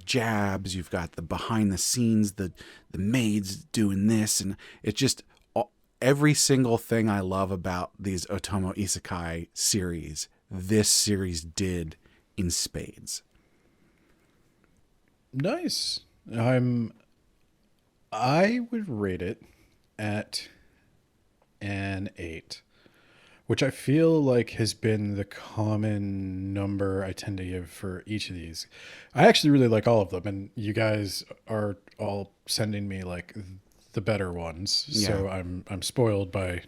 jabs. You've got the behind the scenes, the maids doing this, and it's just every single thing I love about these Otomo Isekai series. This series did in spades. Nice. I would rate it at an 8, which I feel like has been the common number I tend to give for each of these. I actually really like all of them, and you guys are all sending me like the better ones. Yeah. So I'm spoiled by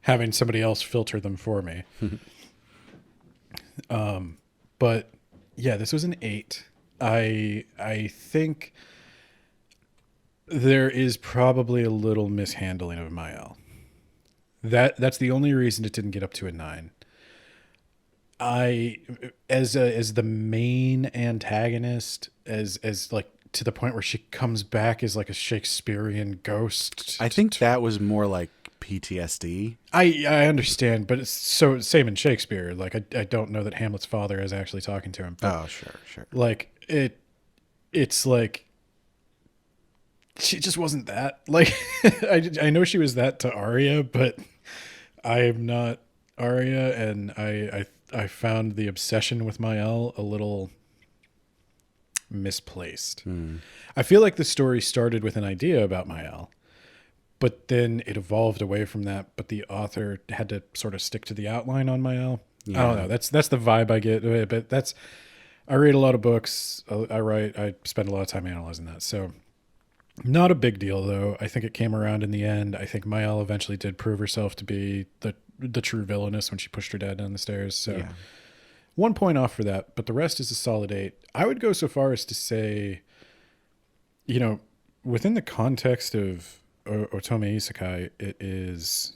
having somebody else filter them for me. But yeah, this was an 8. I think there is probably a little mishandling of Mael. That's the only reason it didn't get up to a 9. As the main antagonist, as like to the point where she comes back as like a Shakespearean ghost. I think that was more like PTSD. I understand, but it's so same in Shakespeare. Like I don't know that Hamlet's father is actually talking to him. Oh, sure. Like it's like she just wasn't that. Like, I know she was that to Arya, but I am not Arya, and I found the obsession with Mael a little misplaced. I feel like the story started with an idea about Mael, but then it evolved away from that. But the author had to sort of stick to the outline on Mael. I don't know. That's the vibe I get. But that's I read a lot of books. I write. I spend a lot of time analyzing that. So not a big deal though. I think it came around in the end. I think Mael eventually did prove herself to be the true villainess when she pushed her dad down the stairs. So. Yeah. 1 point off for that, but the rest is a solid 8. I would go so far as to say, within the context of Otome Isekai, it is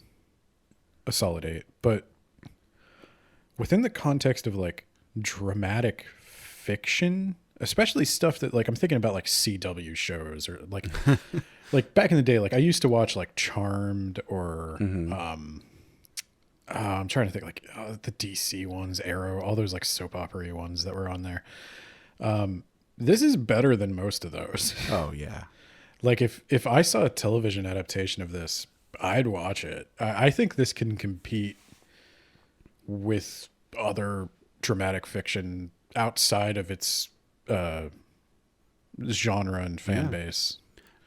a solid 8. But within the context of like dramatic fiction, especially stuff that like I'm thinking about like CW shows or like like back in the day, like I used to watch like Charmed or I'm trying to think like the DC ones, Arrow, all those like soap opera ones that were on there. This is better than most of those. Oh yeah. Like if I saw a television adaptation of this, I'd watch it. I think this can compete with other dramatic fiction outside of its genre and fan base.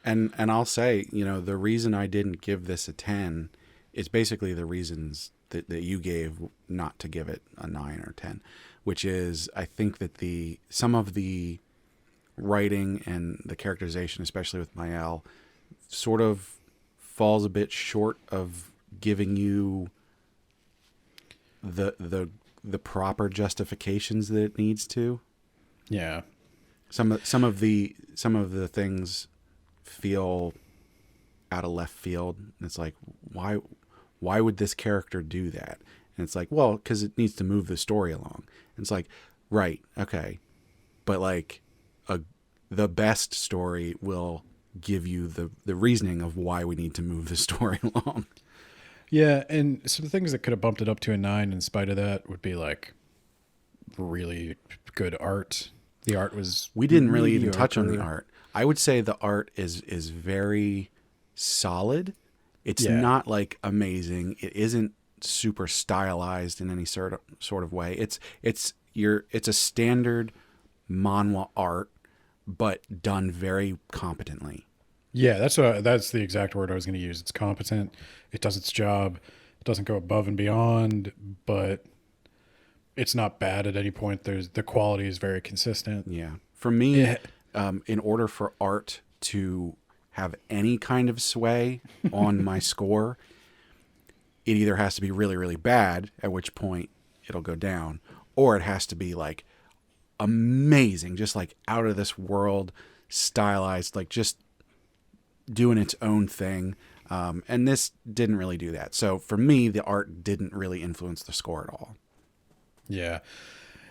And I'll say, the reason I didn't give this a 10 is basically the reasons that you gave not to give it a 9 or 10, which is I think that some of the writing and the characterization, especially with Mael, sort of falls a bit short of giving you the proper justifications that it needs to. Yeah. Some of the things feel out of left field. It's like, why would this character do that? And it's like, well, because it needs to move the story along. And it's like, right, okay, but like the best story will give you the reasoning of why we need to move the story along. Yeah, and some things that could have bumped it up to a 9 in spite of that would be like really good art. The art was we didn't really even touch on the art. I would say the art is very solid. It's not like amazing. It isn't super stylized in any sort of way. It's a standard manhwa art, but done very competently. Yeah, that's the exact word I was going to use. It's competent. It does its job. It doesn't go above and beyond, but it's not bad at any point. The quality is very consistent. Yeah. For me, in order for art to have any kind of sway on my score, it either has to be really, really bad, at which point it'll go down, or it has to be like amazing, just like out of this world, stylized, like just doing its own thing. And this didn't really do that. So for me, the art didn't really influence the score at all. Yeah.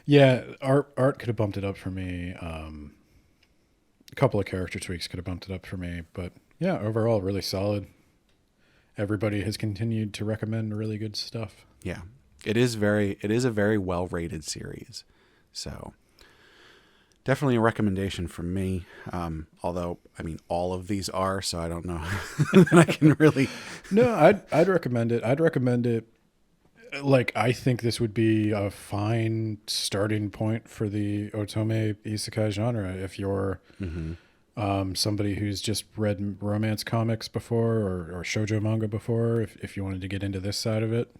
Yeah, art could have bumped it up for me. A couple of character tweaks could have bumped it up for me, but yeah, overall really solid. Everybody has continued to recommend really good stuff. Yeah. It is a very well rated series. So definitely a recommendation from me. Although, I mean, all of these are, so I don't know that I can really. No, I'd recommend it. I'd recommend it. Like, I think this would be a fine starting point for the Otome Isekai genre. If you're somebody who's just read romance comics before or shoujo manga before, if you wanted to get into this side of it,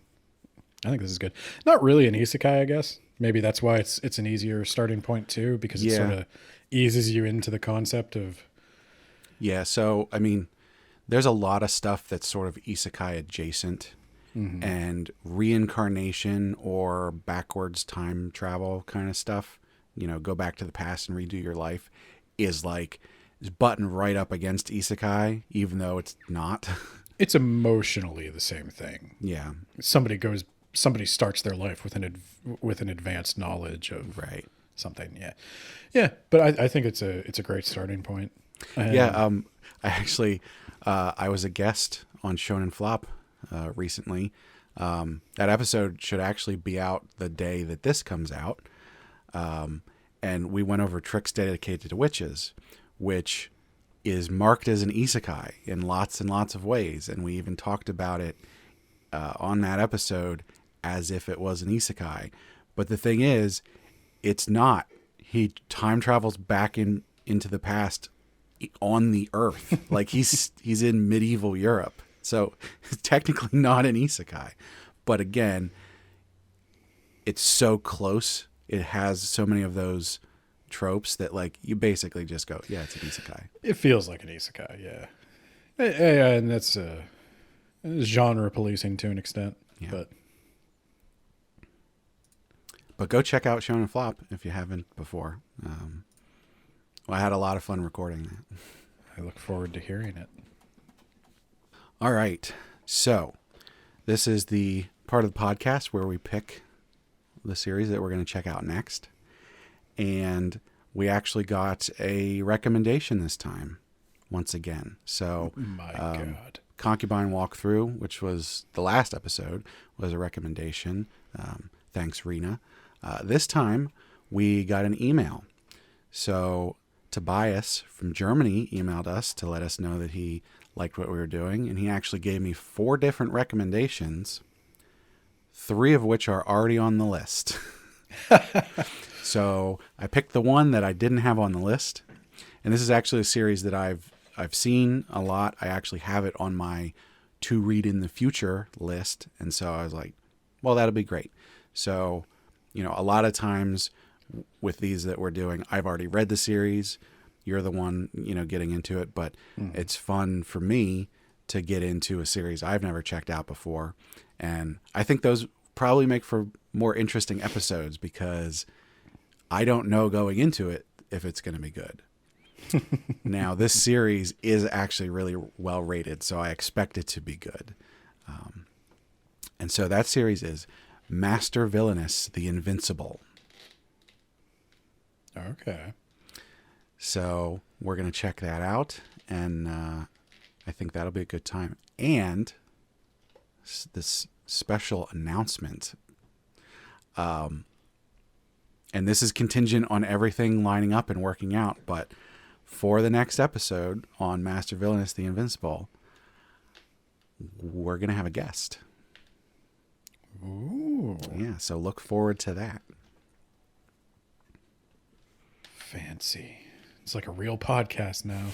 I think this is good. Not really an isekai, I guess. Maybe that's why it's an easier starting point too, because it sort of eases you into the concept of. Yeah, so I mean, there's a lot of stuff that's sort of isekai adjacent, and reincarnation or backwards time travel kind of stuff. Go back to the past and redo your life is buttoned right up against isekai, even though it's not. It's emotionally the same thing. Yeah. Somebody starts their life with an advanced knowledge of something. Yeah. Yeah. But I think it's a great starting point. I actually, I was a guest on Shonen Flop recently. That episode should actually be out the day that this comes out. And we went over tricks dedicated to witches, which is marked as an isekai in lots and lots of ways. And we even talked about it on that episode as if it was an isekai. But the thing is, it's not. He time travels back into the past on the Earth. Like he's in medieval Europe. So it's technically not an isekai. But again, it's so close. It has so many of those tropes that like you basically just go, yeah, it's an isekai. It feels like an isekai, yeah. Yeah, and that's genre policing to an extent. Yeah. But go check out Shonen Flop if you haven't before. I had a lot of fun recording that. I look forward to hearing it. All right. So this is the part of the podcast where we pick the series that we're going to check out next. And we actually got a recommendation this time, once again. So My God. Concubine Walkthrough, which was the last episode, was a recommendation. Thanks, Rena. This time, we got an email. So Tobias from Germany emailed us to let us know that he liked what we were doing, and he actually gave me 4 different recommendations, 3 of which are already on the list. So I picked the one that I didn't have on the list, and this is actually a series that I've seen a lot. I actually have it on my to read in the future list, and so I was like, well, that'll be great. So, you know, a lot of times with these that we're doing, I've already read the series. You're the one, you know, getting into it, but it's fun for me to get into a series I've never checked out before. And I think those probably make for more interesting episodes because I don't know going into it if it's going to be good. Now, this series is actually really well rated, so I expect it to be good. And so that series is Master Villainess, The Invincible. Okay. So we're going to check that out, and I think that'll be a good time. And this special announcement, and this is contingent on everything lining up and working out, but for the next episode on Master Villainous, The Invincible, we're going to have a guest. Ooh. Yeah, so look forward to that. Fancy. It's like a real podcast now.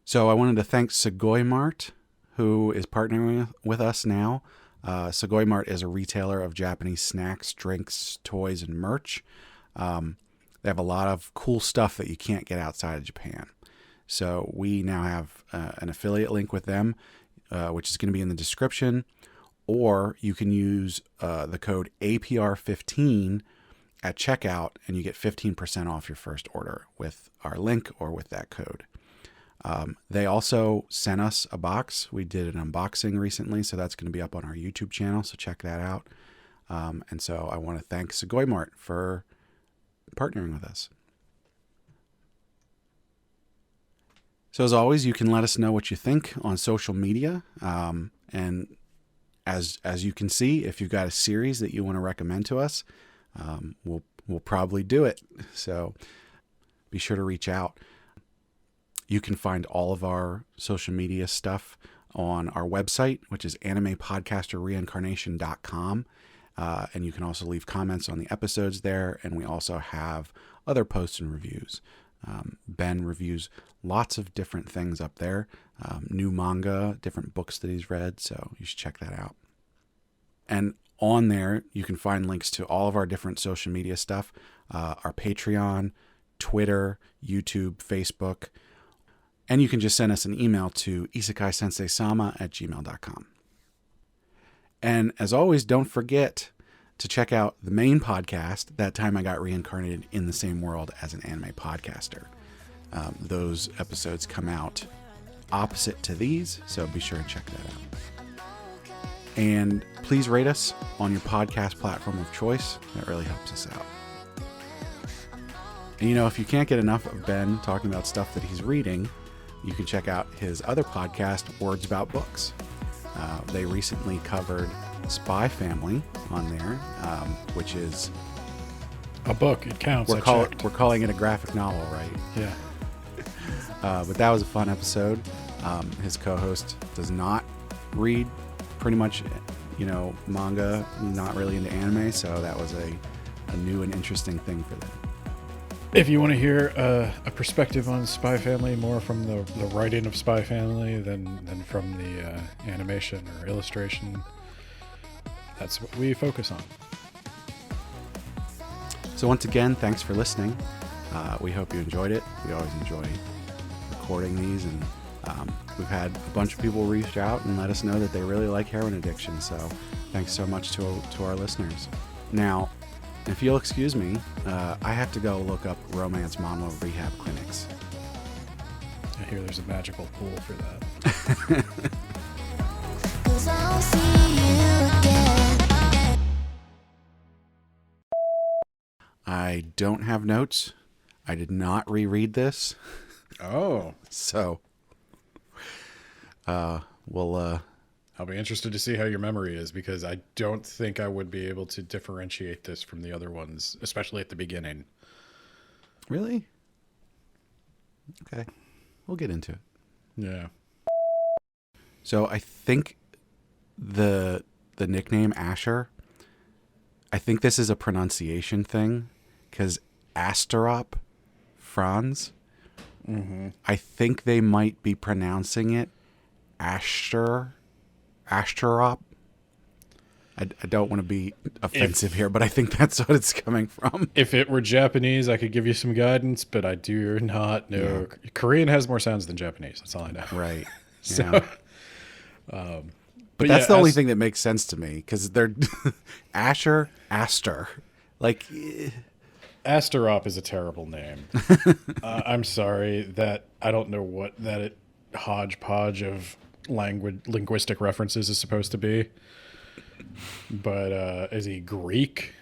So I wanted to thank Sugoi Mart, who is partnering with us now. Sugoi Mart is a retailer of Japanese snacks, drinks, toys, and merch. They have a lot of cool stuff that you can't get outside of Japan. So we now have an affiliate link with them, which is going to be in the description. Or you can use the code APR15 at checkout, and you get 15% off your first order with our link or with that code. They also sent us a box. We did an unboxing recently, so that's going to be up on our YouTube channel, so check that out. And so I want to thank Sugoi Mart for partnering with us. So as always, you can let us know what you think on social media. And as you can see, if you've got a series that you want to recommend to us, we'll probably do it. So be sure to reach out. You can find all of our social media stuff on our website, which is animepodcasterreincarnation.com. And you can also leave comments on the episodes there. And we also have other posts and reviews. Ben reviews lots of different things up there. New manga, different books that he's read. So you should check that out. And on there, you can find links to all of our different social media stuff. Our Patreon, Twitter, YouTube, Facebook. And you can just send us an email to isekai-sensei-sama@gmail.com. And as always, don't forget to check out the main podcast, That Time I Got Reincarnated in the Same World as an Anime Podcaster. Those episodes come out opposite to these, so be sure to check that out. And please rate us on your podcast platform of choice. That really helps us out. And you know, if you can't get enough of Ben talking about stuff that he's reading, you can check out his other podcast, Words About Books. They recently covered Spy Family on there, which is A book. It counts. We're, I checked. we're calling it a graphic novel, right? Yeah. But that was a fun episode. His co-host does not read pretty much, manga, not really into anime, so that was a new and interesting thing for them. If you want to hear a perspective on Spy Family more from the writing of Spy Family than from the animation or illustration, that's what we focus on. So once again, thanks for listening. We hope you enjoyed it. We always enjoy recording these, and we've had a bunch of people reach out and let us know that they really like Heroine Addiction, so thanks so much to our listeners. Now, if you'll excuse me, I have to go look up romance manhwa rehab clinics. I hear there's a magical pool for that. 'Cause I'll see you again. I don't have notes. I did not reread this. Oh. So, we'll... I'll be interested to see how your memory is, because I don't think I would be able to differentiate this from the other ones, especially at the beginning. Really? Okay. We'll get into it. Yeah. So I think the nickname Asher, I think this is a pronunciation thing, because Asterop, Franz, I think they might be pronouncing it Asterop. I don't want to be offensive here, but I think that's what it's coming from. If it were Japanese, I could give you some guidance, but I do not know. Yeah. Korean has more sounds than Japanese. That's all I know. Right. So, yeah. But that's the only thing that makes sense to me, because they're Asher, Aster. Like... Asterop is a terrible name. I'm sorry that I don't know what that hodgepodge of linguistic references is supposed to be. But is he Greek?